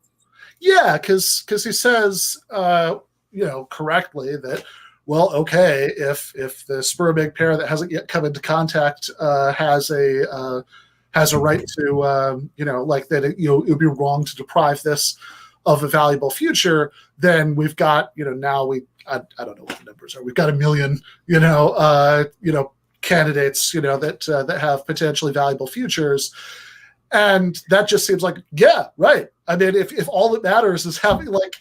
Yeah, because he says, you know, correctly that, well, okay, if the sperm egg pair that hasn't yet come into contact has a right to, you know, like that, it would be wrong to deprive this of a valuable future, then we've got, you know, now I don't know what the numbers are. We've got 1 million, you know, candidates, you know, that have potentially valuable futures. And that just seems like, yeah, right. I mean, if all that matters is having, like,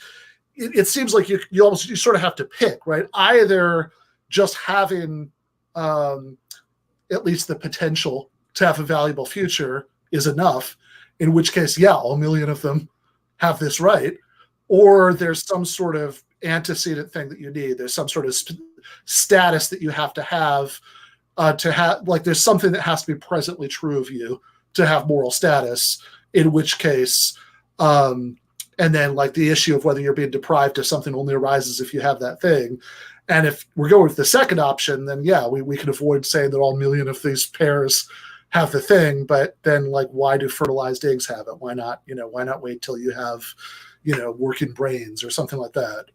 it seems like you sort of have to pick, right? Either just having at least the potential to have a valuable future is enough, in which case, yeah, all 1 million of them have this right, or there's some sort of antecedent thing that you need. There's some sort of status that you have to have, like there's something that has to be presently true of you to have moral status, in which case, and then like the issue of whether you're being deprived of something only arises if you have that thing. And if we're going with the second option, then yeah, we can avoid saying that all 1 million of these pairs have the thing, but then like, why do fertilized eggs have it? Why not wait till you have, you know, working brains or something like that?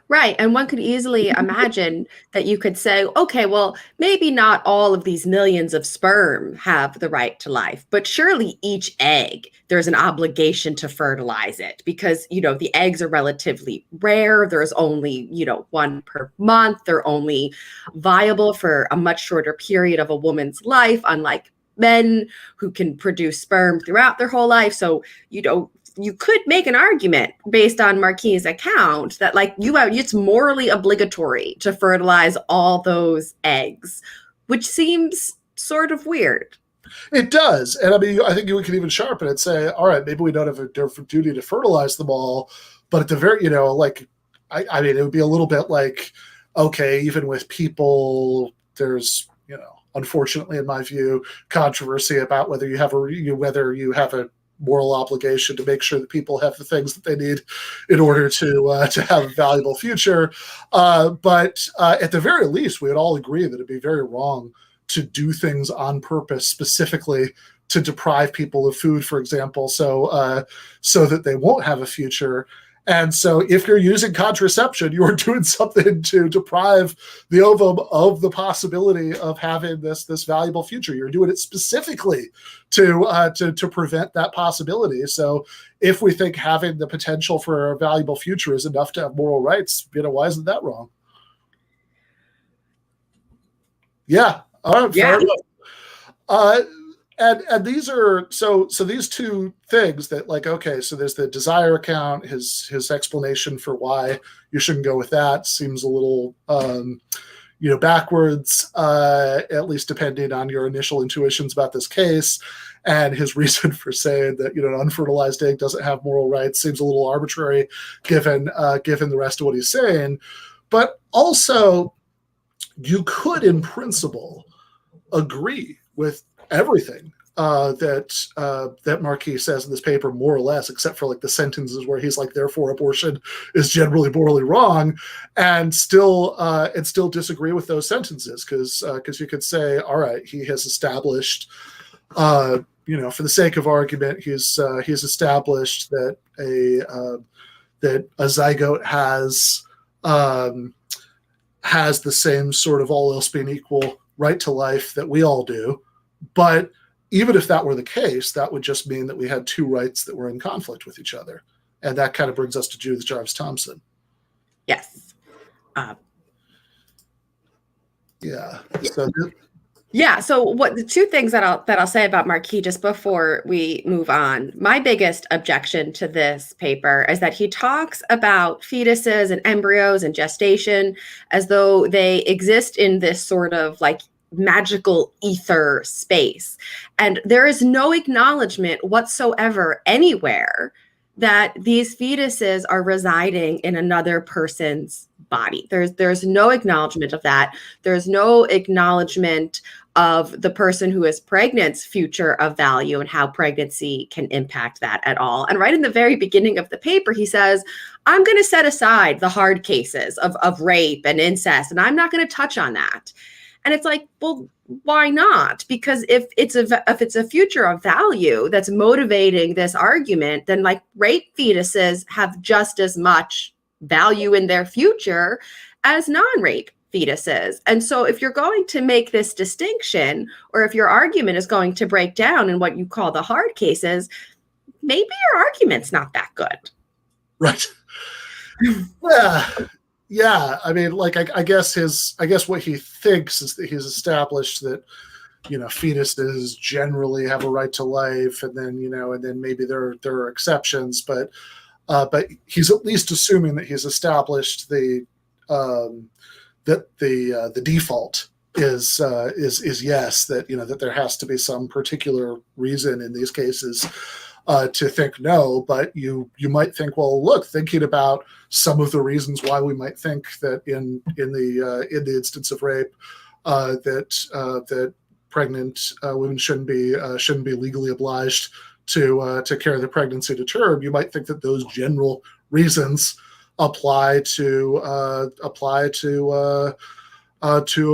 Right. And one could easily imagine that you could say, okay, well, maybe not all of these millions of sperm have the right to life, but surely each egg, there's an obligation to fertilize it because, you know, the eggs are relatively rare. There's only, you know, one per month. They're only viable for a much shorter period of a woman's life, unlike men who can produce sperm throughout their whole life. So, you know, you could make an argument based on Marquis' account that like it's morally obligatory to fertilize all those eggs, which seems sort of weird. It does. And I mean, I think we can even sharpen it and say, all right, maybe we don't have a duty to fertilize them all, but at the very, you know, like, I mean, it would be a little bit like, okay, even with people, there's, you know, unfortunately, in my view, controversy about whether you have a moral obligation to make sure that people have the things that they need in order to have a valuable future. But at the very least, we would all agree that it'd be very wrong to do things on purpose, specifically to deprive people of food, for example, so that they won't have a future. And so if you're using contraception, you're doing something to deprive the ovum of the possibility of having this valuable future. You're doing it specifically to prevent that possibility. So if we think having the potential for a valuable future is enough to have moral rights, you know, why isn't that wrong? Yeah. All right. Yeah. And these are so these two things that, like, okay, so there's the desire account, his explanation for why you shouldn't go with that seems a little you know, backwards, at least depending on your initial intuitions about this case. And his reason for saying that, you know, an unfertilized egg doesn't have moral rights seems a little arbitrary given the rest of what he's saying. But also, you could in principle agree with everything that Marquis says in this paper, more or less, except for like the sentences where he's like, therefore abortion is generally morally wrong, and still disagree with those sentences, because you could say, all right, he has established, you know, for the sake of argument, he's established that a zygote has the same sort of, all else being equal, right to life that we all do. But even if that were the case, that would just mean that we had two rights that were in conflict with each other. And that kind of brings us to Judith Jarvis Thomson. Yes. Yeah. So what the two things that I'll say about Marquis just before we move on. My biggest objection to this paper is that he talks about fetuses and embryos and gestation as though they exist in this sort of like magical ether space. And there is no acknowledgement whatsoever anywhere that these fetuses are residing in another person's body. There's no acknowledgement of that. There's no acknowledgement of the person who is pregnant's future of value and how pregnancy can impact that at all. And right in the very beginning of the paper, he says, I'm going to set aside the hard cases of rape and incest, and I'm not going to touch on that. And it's like, well, why not? Because if it's a future of value that's motivating this argument, then like rape fetuses have just as much value in their future as non-rape fetuses. And so if you're going to make this distinction, or if your argument is going to break down in what you call the hard cases, maybe your argument's not that good. Right. Yeah. I mean, like, I guess what he thinks is that he's established that, fetuses generally have a right to life, and then maybe there are exceptions, but he's at least assuming that he's established that the default is yes, that there has to be some particular reason in these cases to think no. But you might think, well, look, thinking about some of the reasons why we might think that in the instance of rape that pregnant women shouldn't be legally obliged to carry the pregnancy to term. You might think that those general reasons apply to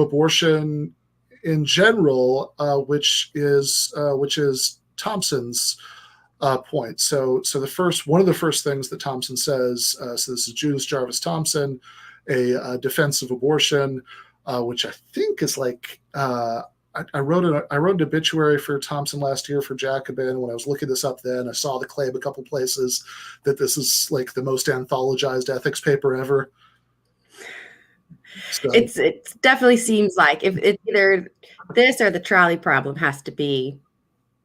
abortion in general, which is Thomson's point. So one of the first things that Thomson says. So this is Judith Jarvis Thomson, a defense of abortion, which I think is like. I wrote an obituary for Thomson last year for Jacobin. When I was looking this up then, I saw the claim a couple places that this is like the most anthologized ethics paper ever. So, it definitely seems like if it's either this or the trolley problem has to be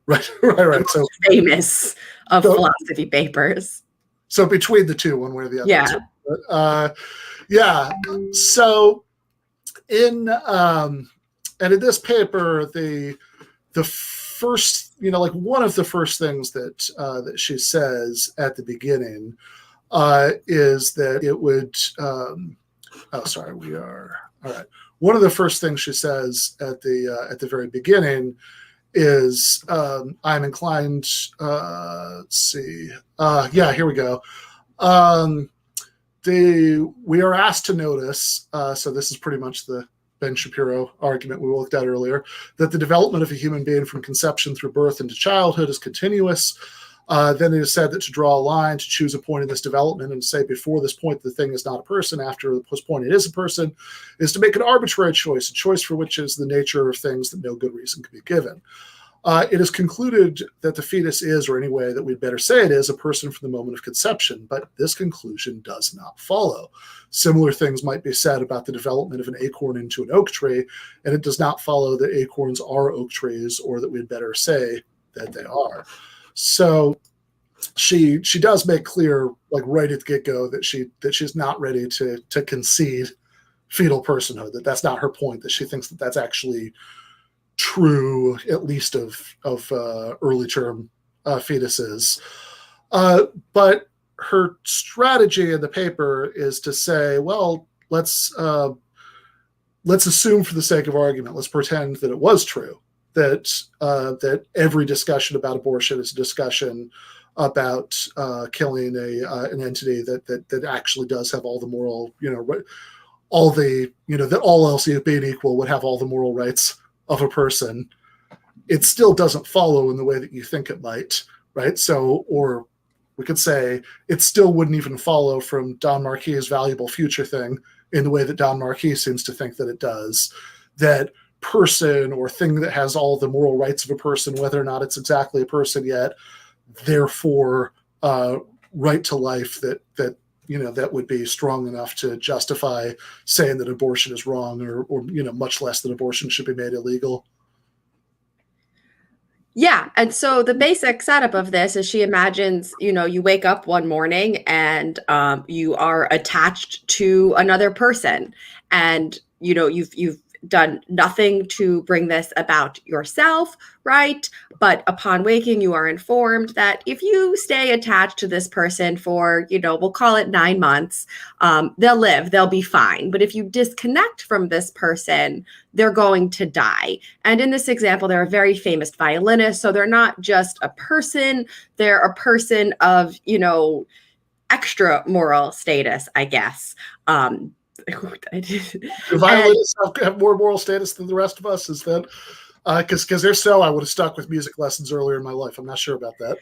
right. So famous of philosophy papers. So between the two, one way or the other. Yeah. Yeah. So in and in this paper, the first, one of the first things that she says at the beginning is that it would. We are all right. One of the first things she says at the very beginning is, I'm inclined. Let's see. Here we go. We are asked to notice. So this is pretty much the Ben Shapiro argument we looked at earlier, that the development of a human being from conception through birth into childhood is continuous. Then it is said that to draw a line, to choose a point in this development and say before this point the thing is not a person, after this point it is a person, is to make an arbitrary choice, a choice for which is the nature of things that no good reason can be given. It is concluded that the fetus is, or any way that we'd better say it is, a person from the moment of conception, but this conclusion does not follow. Similar things might be said about the development of an acorn into an oak tree, and it does not follow that acorns are oak trees, or that we'd better say that they are. So she does make clear, like right at the get-go, that she's not ready to concede fetal personhood, that's not her point, that she thinks that that's actually true, at least of early term fetuses. But her strategy in the paper is to say, well, let's assume for the sake of argument, let's pretend that it was true, that every discussion about abortion is a discussion about killing an entity that actually does have all the moral, that all else being equal would have all the moral rights of a person. It still doesn't follow in the way that you think it might, right? So, or we could say it still wouldn't even follow from Don Marquis' valuable future thing in the way that Don Marquis seems to think that it does, that person or thing that has all the moral rights of a person, whether or not it's exactly a person yet, therefore right to life that would be strong enough to justify saying that abortion is wrong, or much less that abortion should be made illegal. Yeah. And so the basic setup of this is she imagines, you wake up one morning and you are attached to another person, and you've done nothing to bring this about yourself, right? But upon waking, you are informed that if you stay attached to this person for, we'll call it 9 months, they'll live, they'll be fine. But if you disconnect from this person, they're going to die. And in this example, they're a very famous violinist. So they're not just a person, they're a person of, extra moral status, I guess. Do violinists have more moral status than the rest of us? Is that because they're so? I would have stuck with music lessons earlier in my life. I'm not sure about that.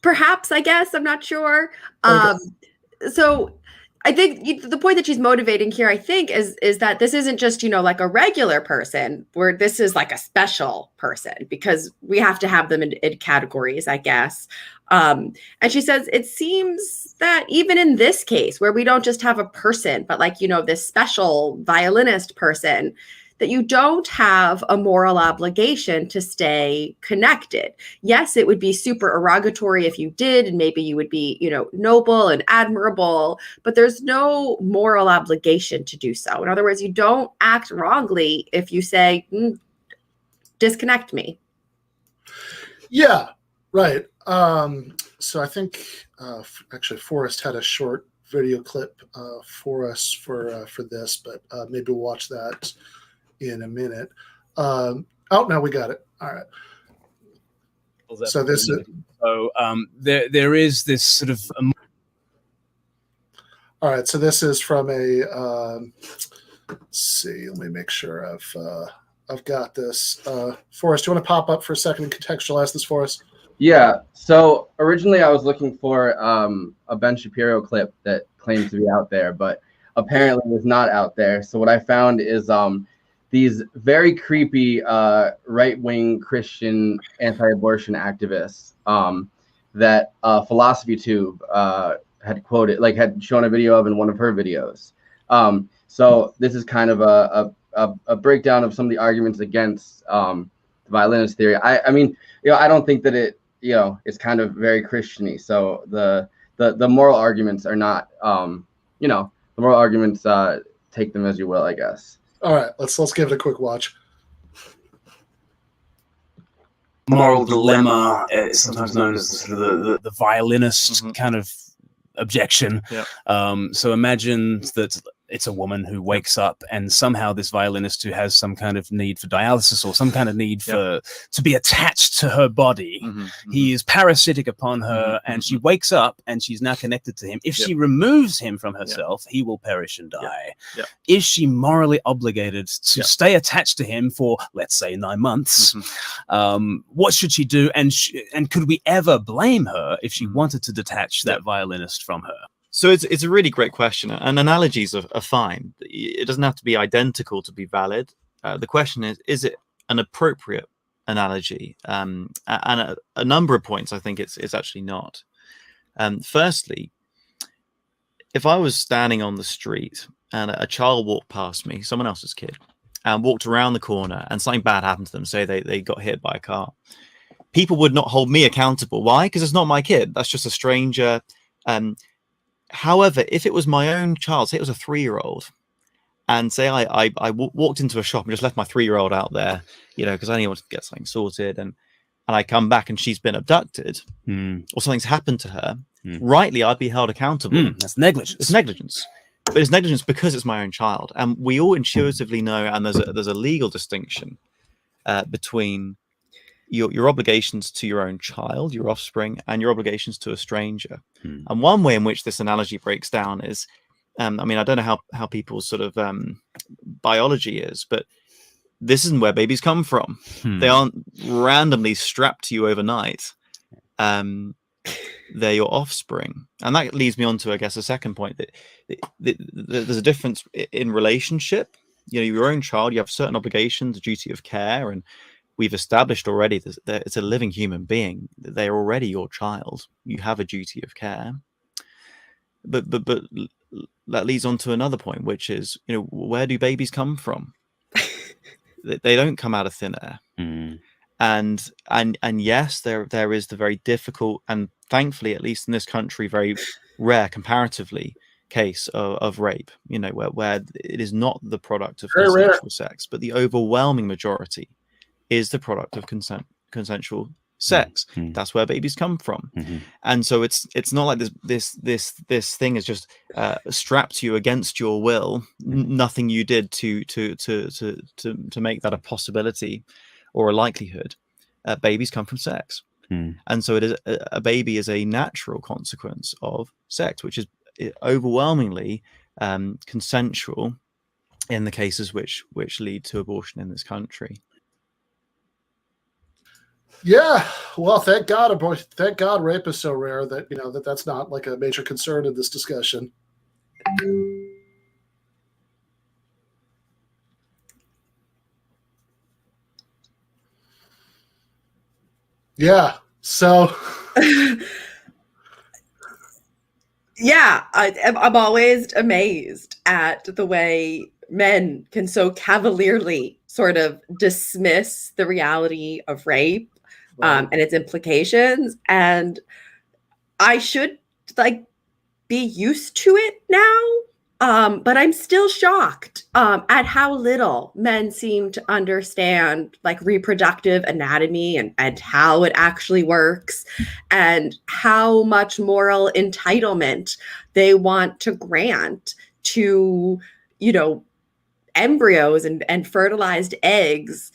Perhaps, I guess. I'm not sure. Okay. So I think the point that she's motivating here, I think, is that this isn't just, like a regular person, where this is like a special person, because we have to have them in categories, I guess. And she says, it seems that even in this case, where we don't just have a person, but like, this special violinist person, that you don't have a moral obligation to stay connected. Yes, it would be super erogatory if you did, and maybe you would be, noble and admirable, but there's no moral obligation to do so. In other words, you don't act wrongly if you say, disconnect me. Yeah, right. So I think actually Forrest had a short video clip for us for this, but maybe we'll watch that in a minute. No, we got it. All right. So this is there is this sort of all right. So this is from a let's see. Let me make sure I've got this. Forrest, do you want to pop up for a second and contextualize this for us? Yeah. So originally I was looking for a Ben Shapiro clip that claims to be out there, but apparently was not out there. So what I found is these very creepy right-wing Christian anti-abortion activists that Philosophy Tube had quoted, like had shown a video of in one of her videos. So this is kind of a breakdown of some of the arguments against the violinist theory. I mean, I don't think that it, is kind of very Christian-y. So the moral arguments are not, the moral arguments, take them as you will, I guess. All right, let's give it a quick watch. moral dilemma, sometimes known as sort of the violinist kind of objection. So imagine that it's a woman who wakes up and somehow this violinist who has some kind of need for dialysis or some kind of need for to be attached to her body. He is parasitic upon her and she wakes up and she's now connected to him. If she removes him from herself, he will perish and die. Is she morally obligated to stay attached to him for, let's say, 9 months? What should she do? And could we ever blame her if she wanted to detach that violinist from her? So it's a really great question, and analogies are fine. It doesn't have to be identical to be valid. The question is it an appropriate analogy? And at a number of points, I think it's actually not. Firstly, if I was standing on the street and a child walked past me, someone else's kid, and walked around the corner and something bad happened to them, say they got hit by a car, people would not hold me accountable. Why? Because it's not my kid. That's just a stranger. However, if it was my own child, say it was a 3-year-old, and say I walked into a shop and just left my 3-year-old out there, because I only want to get something sorted, and I come back and she's been abducted or something's happened to her, rightly I'd be held accountable. That's negligence. It's negligence. But it's negligence because it's my own child. And we all intuitively know, and there's a legal distinction between your obligations to your own child, your offspring, and your obligations to a stranger. And one way in which this analogy breaks down is, I don't know how people's sort of biology is, but this isn't where babies come from. They aren't randomly strapped to you overnight. They're your offspring. And that leads me on to, I guess, a second point, that there's a difference in relationship. Your own child, you have certain obligations, a duty of care, and we've established already that it's a living human being. They're already your child. You have a duty of care. But that leads on to another point, which is, where do babies come from? They don't come out of thin air. And yes, there is the very difficult and thankfully, at least in this country, very rare comparatively case of rape, where it is not the product of Very rare. consensual sex, but the overwhelming majority is the product of consensual sex. That's where babies come from. And so it's not like this thing is just strapped to you against your will. Nothing you did to make that a possibility or a likelihood. Babies come from sex. And so it is a baby is a natural consequence of sex, which is overwhelmingly consensual in the cases which lead to abortion in this country. Yeah, well, thank God rape is so rare that that's not like a major concern in this discussion. Yeah, so yeah, I'm always amazed at the way men can so cavalierly sort of dismiss the reality of rape. And its implications, and I should be used to it now, but I'm still shocked at how little men seem to understand reproductive anatomy and how it actually works, and how much moral entitlement they want to grant to embryos and fertilized eggs,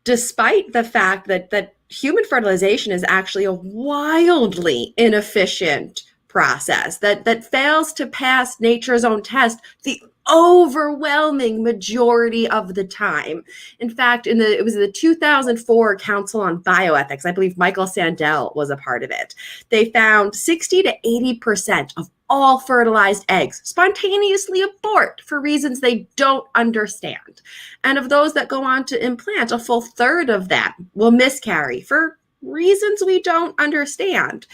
despite the fact that human fertilization is actually a wildly inefficient process that fails to pass nature's own test the overwhelming majority of the time. In fact, it was the 2004 Council on Bioethics, I believe Michael Sandel was a part of it. They found 60 to 80% of all fertilized eggs spontaneously abort for reasons they don't understand. And of those that go on to implant, a full third of them will miscarry for reasons we don't understand.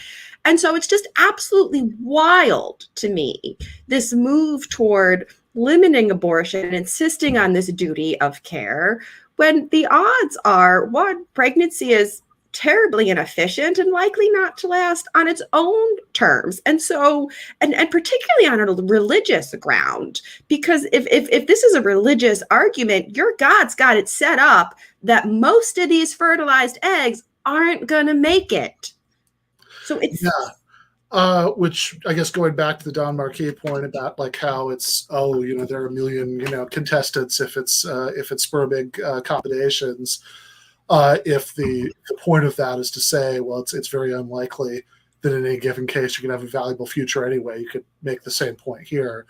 And so it's just absolutely wild to me, this move toward limiting abortion and insisting on this duty of care, when the odds are, one, pregnancy is terribly inefficient and likely not to last on its own terms. And so, and particularly on a religious ground, because if this is a religious argument, your God's got it set up that most of these fertilized eggs aren't going to make it. So it's... Yeah. Which I guess going back to the Don Marquis point about how it's, there are a million, contestants if it's sperm egg combinations. If the point of that is to say, well, it's very unlikely that in any given case you can have a valuable future anyway, you could make the same point here.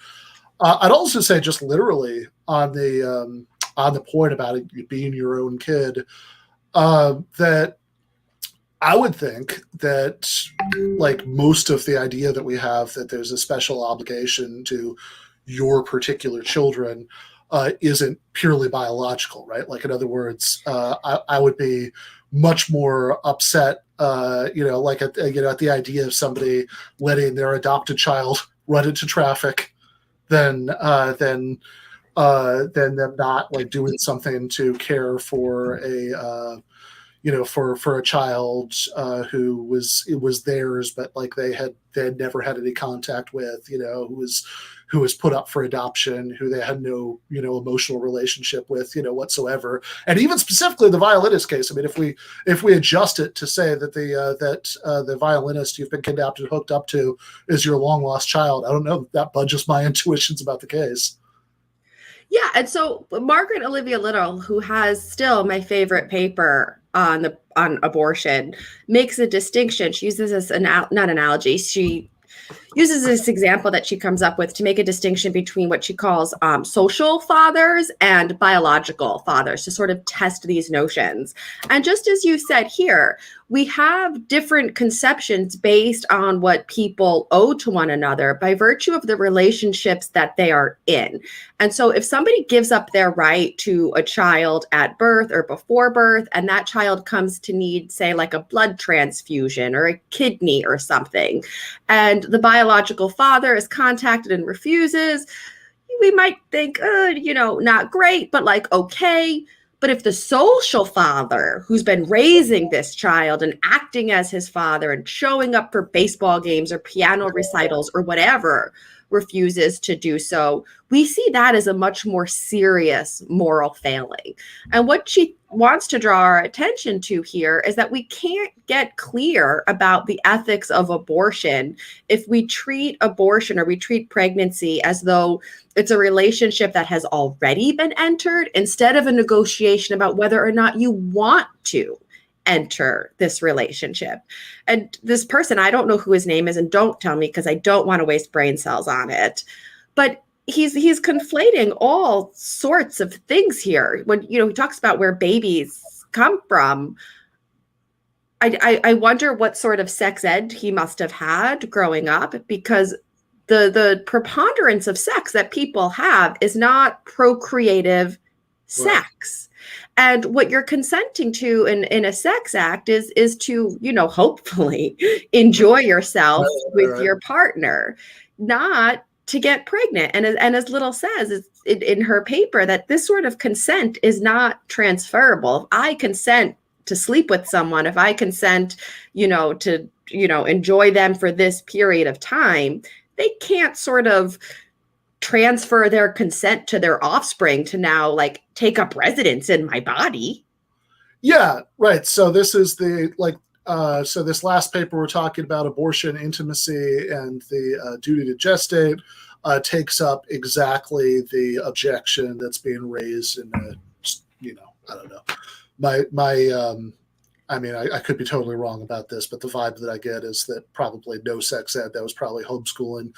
I'd also say, just literally on the point about it being your own kid, that I would think that most of the idea that we have that there's a special obligation to your particular children isn't purely biological, right? In other words, I would be much more upset, at the idea of somebody letting their adopted child run into traffic than them not doing something to care for a for a child who was theirs, but they had never had any contact with, who was put up for adoption, who they had no emotional relationship with whatsoever. And even specifically the violinist case, I mean, if we adjust it to say that the violinist you've been kidnapped and hooked up to is your long lost child, I don't know if that budges my intuitions about the case. Yeah, and so Margaret Olivia Little, who has still my favorite paper on abortion, makes a distinction. She uses this not analogy. She uses this example that she comes up with to make a distinction between what she calls social fathers and biological fathers, to sort of test these notions. And just as you said here, we have different conceptions based on what people owe to one another by virtue of the relationships that they are in. And so if somebody gives up their right to a child at birth or before birth, and that child comes to need, say, a blood transfusion or a kidney or something, and the biological father is contacted and refuses, we might think, not great, but okay. But if the social father, who's been raising this child and acting as his father and showing up for baseball games or piano recitals or whatever, refuses to do so, we see that as a much more serious moral failing. And what she wants to draw our attention to here is that we can't get clear about the ethics of abortion if we treat abortion or we treat pregnancy as though it's a relationship that has already been entered, instead of a negotiation about whether or not you want to enter this relationship. And this person, I don't know who his name is, and don't tell me because I don't want to waste brain cells on it, but he's conflating all sorts of things here. When, you know, he talks about where babies come from, I wonder what sort of sex ed he must have had growing up, because the preponderance of sex that people have is not procreative sex. And what you're consenting to in a sex act is to, you know, hopefully enjoy yourself with your partner, not to get pregnant. And as Little says in her paper, that this sort of consent is not transferable. If I consent to sleep with someone, if I consent, you know, to, you know, enjoy them for this period of time, they can't sort of transfer their consent to their offspring to now like take up residence in my body. Yeah, right. So this is the so this last paper we're talking about, abortion, intimacy, and the duty to gestate, takes up exactly the objection that's being raised in the, you know, I don't know. I mean, I could be totally wrong about this, but the vibe that I get is that probably no sex ed, that was probably homeschooling.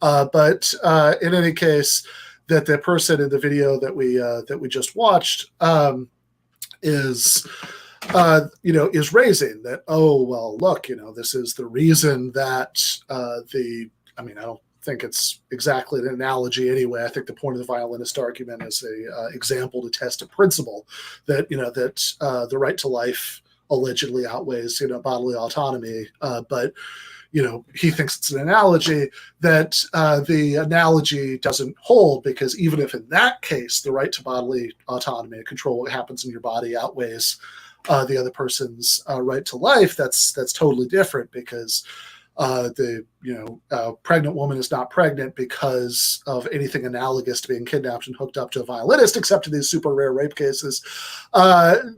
But in any case, that the person in the video that we just watched is raising that, oh, well, look, you know, this is the reason that I mean, I don't think it's exactly an analogy anyway. I think the point of the violinist argument is a example to test a principle that, you know, that the right to life allegedly outweighs, you know, bodily autonomy. But, you know, he thinks it's an analogy that the analogy doesn't hold, because even if in that case, the right to bodily autonomy and control what happens in your body outweighs the other person's right to life, that's totally different, because the pregnant woman is not pregnant because of anything analogous to being kidnapped and hooked up to a violinist, except in these super rare rape cases, because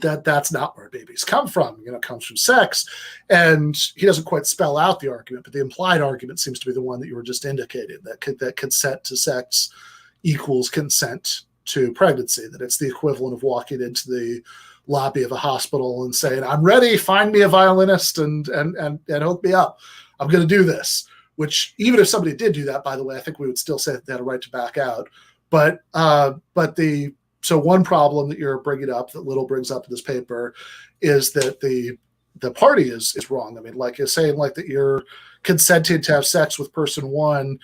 that's not where babies come from. You know, it comes from sex. And he doesn't quite spell out the argument, but the implied argument seems to be the one that you were just indicating, that consent to sex equals consent to pregnancy, that it's the equivalent of walking into the lobby of a hospital and saying, I'm ready, find me a violinist and hook me up. I'm going to do this. Which, even if somebody did do that, by the way, I think we would still say that they had a right to back out. So one problem that you're bringing up, that Little brings up in this paper, is that the party is wrong. I mean, like you're saying, like that you're consenting to have sex with person one,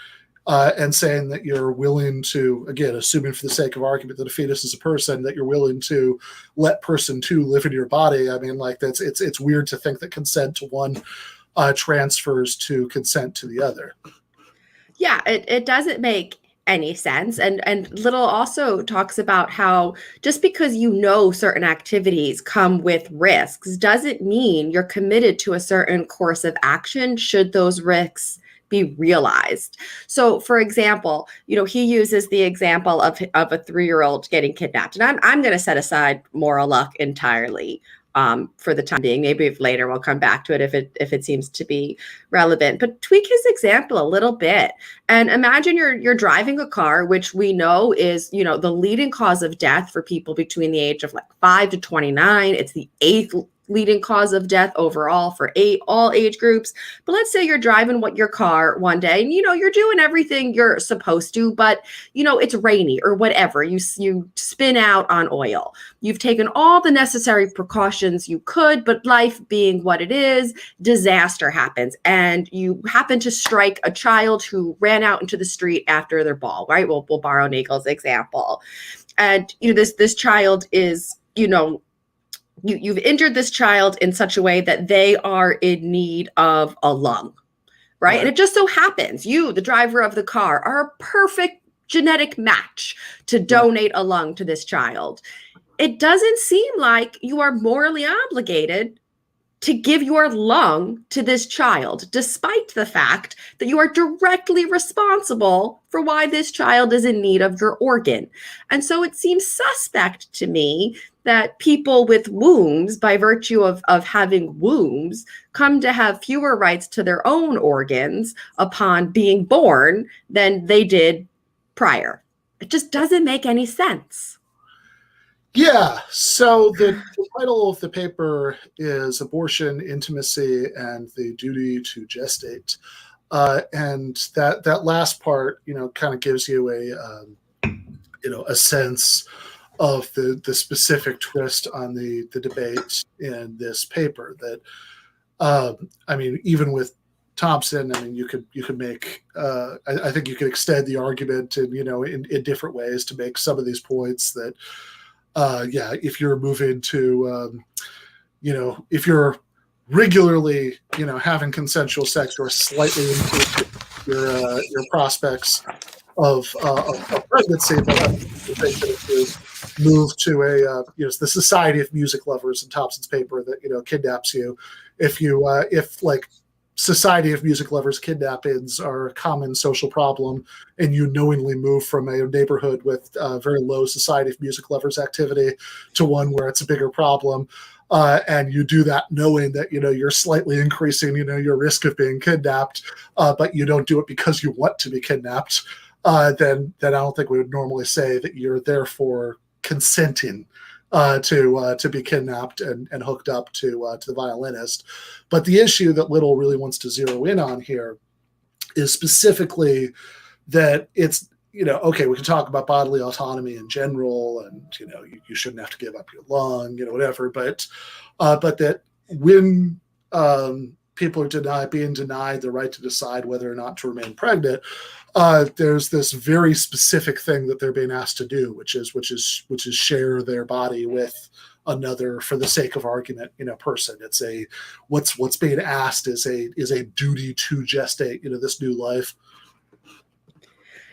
and saying that you're willing to, again, assuming for the sake of argument that a fetus is a person, that you're willing to let person two live in your body. I mean, like it's weird to think that consent to one transfers to consent to the other. Yeah, it doesn't make any sense. And Little also talks about how just because you know certain activities come with risks doesn't mean you're committed to a certain course of action should those risks be realized. So, for example, you know, he uses the example of a 3-year-old getting kidnapped, and I'm going to set aside moral luck entirely for the time being. Maybe if later we'll come back to it if it seems to be relevant. But tweak his example a little bit, and imagine you're driving a car, which we know is, you know, the leading cause of death for people between the age of like 5 to 29. It's the 8th leading cause of death overall for all age groups. But let's say you're driving your car one day and, you know, you're doing everything you're supposed to, but, you know, it's rainy or whatever. You spin out on oil. You've taken all the necessary precautions you could, but life being what it is, disaster happens. And you happen to strike a child who ran out into the street after their ball, right? We'll borrow Nagel's example. And, you know, this child is, you know, you've injured this child in such a way that they are in need of a lung, right? And it just so happens you, the driver of the car, are a perfect genetic match to donate a lung to this child. It doesn't seem like you are morally obligated to give your lung to this child, despite the fact that you are directly responsible for why this child is in need of your organ. And so it seems suspect to me that people with wombs, by virtue of having wombs, come to have fewer rights to their own organs upon being born than they did prior. It just doesn't make any sense. Yeah, so the title of the paper is Abortion, Intimacy, and the Duty to Gestate. And that last part, kind of gives you a sense of the specific twist on the debate in this paper. That, even with Thomson, you could make, I think you could extend the argument in different ways to make some of these points that, if you're moving to, if you're regularly, having consensual sex or slightly increase your prospects of pregnancy, but if you move to the Society of Music Lovers in Thomson's paper that kidnaps you, if Society of Music Lovers kidnappings are a common social problem, and you knowingly move from a neighborhood with very low Society of Music Lovers activity to one where it's a bigger problem, and you do that knowing that you're slightly increasing your risk of being kidnapped, but you don't do it because you want to be kidnapped, then I don't think we would normally say that you're therefore consenting to be kidnapped and hooked up to the violinist. But the issue that Little really wants to zero in on here is specifically that it's, okay, we can talk about bodily autonomy in general, and you shouldn't have to give up your lung, whatever, but that when people are being denied the right to decide whether or not to remain pregnant, there's this very specific thing that they're being asked to do, which is share their body with another for the sake of argument, person. It's what's being asked is a duty to gestate, this new life.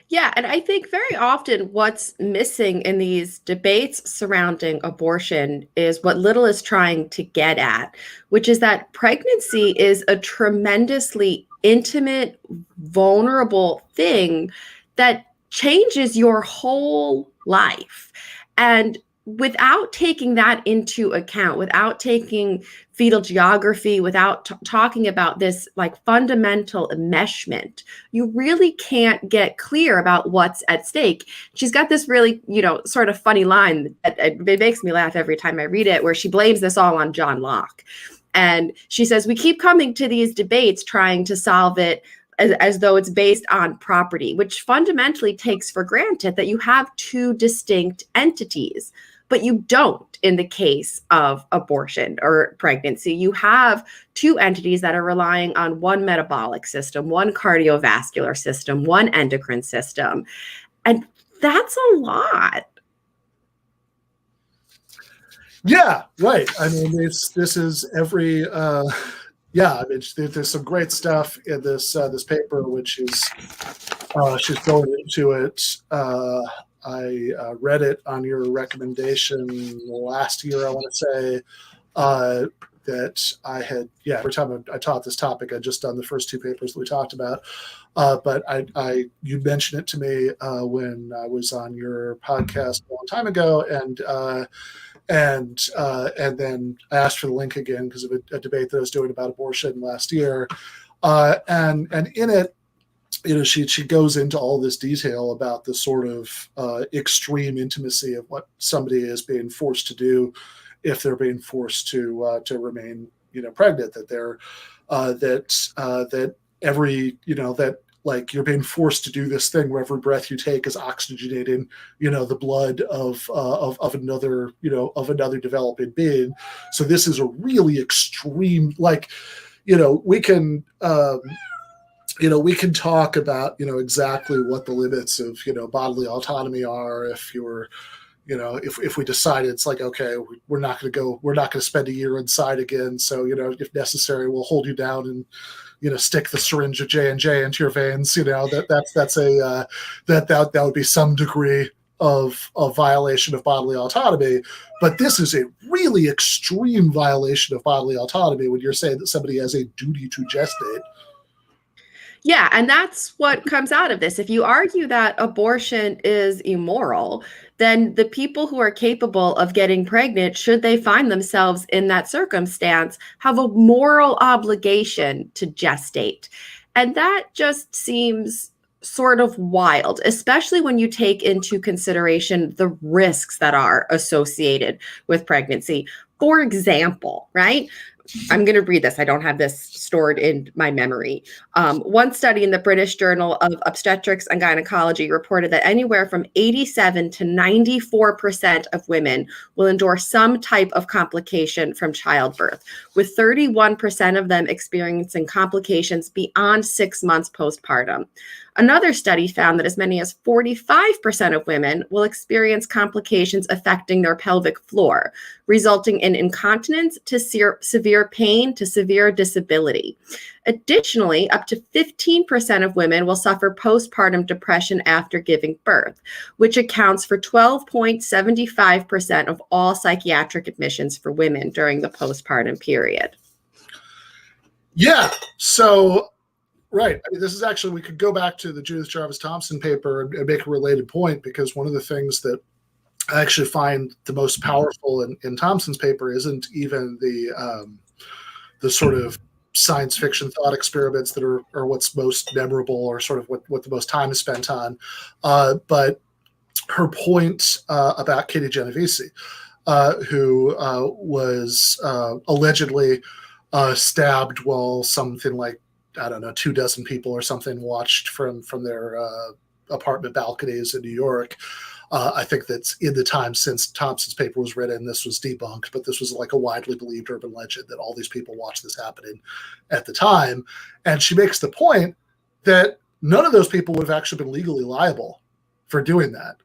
Yeah, and I think very often what's missing in these debates surrounding abortion is what Little is trying to get at, which is that pregnancy is a tremendously intimate, vulnerable thing that changes your whole life. And without taking that into account, without taking fetal geography, without talking about this fundamental enmeshment, you really can't get clear about what's at stake. She's got this really, sort of funny line that it makes me laugh every time I read it, where she blames this all on John Locke. And she says, we keep coming to these debates trying to solve it as though it's based on property, which fundamentally takes for granted that you have two distinct entities. But you don't in the case of abortion or pregnancy. You have two entities that are relying on one metabolic system, one cardiovascular system, one endocrine system. And that's a lot. Yeah, right. This is every, there's some great stuff in this paper, which is, she's going into it. I read it on your recommendation last year, I want to say, that I had, every time I taught this topic, I'd just done the first two papers that we talked about. But you mentioned it to me when I was on your podcast a long time ago, and then I asked for the link again because of a debate that I was doing about abortion last year. And in it, she goes into all this detail about the sort of extreme intimacy of what somebody is being forced to do if they're being forced to remain, pregnant. That they're that every that you're being forced to do this thing where every breath you take is oxygenating, the blood of another, of another developing being. So this is a really extreme, we can. We can talk about, exactly what the limits of, bodily autonomy are. If you're, if we decided it's okay, we're not going to spend a year inside again. So, if necessary, we'll hold you down and, stick the syringe of J&J into your veins. That would be some degree of violation of bodily autonomy, but this is a really extreme violation of bodily autonomy when you're saying that somebody has a duty to gestate. Yeah, and that's what comes out of this. If you argue that abortion is immoral, then the people who are capable of getting pregnant, should they find themselves in that circumstance, have a moral obligation to gestate. And that just seems sort of wild, especially when you take into consideration the risks that are associated with pregnancy. For example, right? I'm going to read this. I don't have this stored in my memory. One study in the British Journal of Obstetrics and Gynecology reported that anywhere from 87 to 94% of women will endure some type of complication from childbirth, with 31% of them experiencing complications beyond 6 months postpartum. Another study found that as many as 45% of women will experience complications affecting their pelvic floor, resulting in incontinence to severe pain to severe disability. Additionally, up to 15% of women will suffer postpartum depression after giving birth, which accounts for 12.75% of all psychiatric admissions for women during the postpartum period. Yeah, so right. I mean, this is actually, we could go back to the Judith Jarvis Thomson paper and make a related point, because one of the things that I actually find the most powerful in Thomson's paper isn't even the sort of science fiction thought experiments that are what's most memorable, or sort of what the most time is spent on, but her point about Katie Genovese, who was allegedly stabbed while something like, I don't know, 24 people or something watched from their apartment balconies in New York. I think that's in the time since Thomson's paper was written, this was debunked, but this was like a widely believed urban legend that all these people watched this happening at the time. And she makes the point that none of those people would have actually been legally liable for doing that.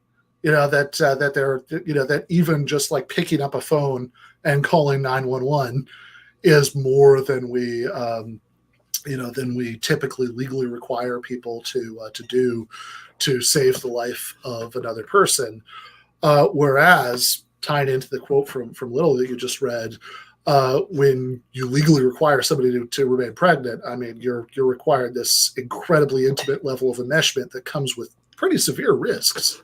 You know, that they're, you know, that even just like picking up a phone and calling 911 is more than we than we typically legally require people to do to save the life of another person. Whereas, tying into the quote from Little that you just read, when you legally require somebody to remain pregnant, I mean, you're required this incredibly intimate level of enmeshment that comes with pretty severe risks.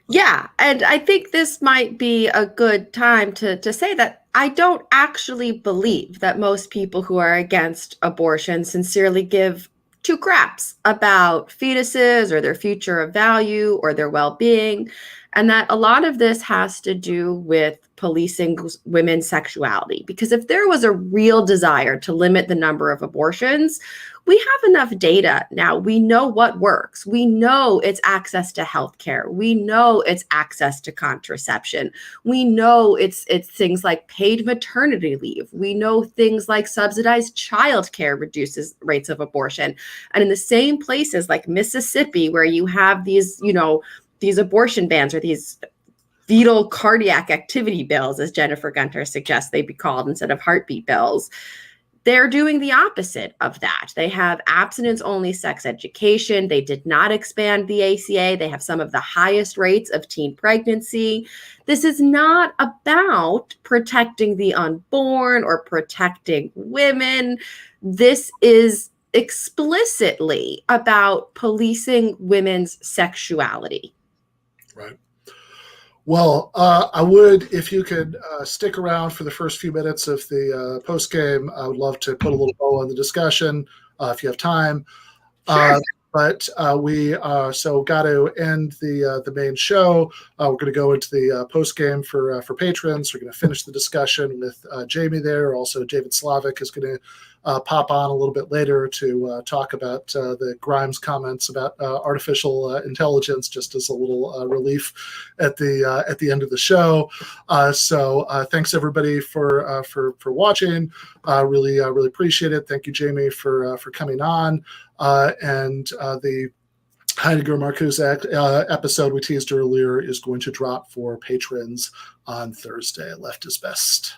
Yeah, and I think this might be a good time to say that I don't actually believe that most people who are against abortion sincerely give two craps about fetuses or their future of value or their well-being, and that a lot of this has to do with policing women's sexuality. Because if there was a real desire to limit the number of abortions, we have enough data now. We know what works. We know it's access to healthcare. We know it's access to contraception. We know it's things like paid maternity leave. We know things like subsidized childcare reduces rates of abortion. And in the same places like Mississippi, where you have these, these abortion bans or these fetal cardiac activity bills, as Jennifer Gunter suggests they be called instead of heartbeat bills, they're doing the opposite of that. They have abstinence-only sex education. They did not expand the ACA. They have some of the highest rates of teen pregnancy. This is not about protecting the unborn or protecting women. This is explicitly about policing women's sexuality. Right. Well, I would, if you could stick around for the first few minutes of the post game, I would love to put a little bow on the discussion if you have time. Sure. But we got to end the main show. We're going to go into the post game for patrons. We're going to finish the discussion with Jamie there. Also, David Slavic is going to pop on a little bit later to talk about the Grimes comments about artificial intelligence, just as a little relief at the end of the show. So thanks everybody for watching. Really appreciate it. Thank you, Jamie, for coming on. And the Heidegger and Marcuse episode we teased earlier is going to drop for patrons on Thursday. Left is best.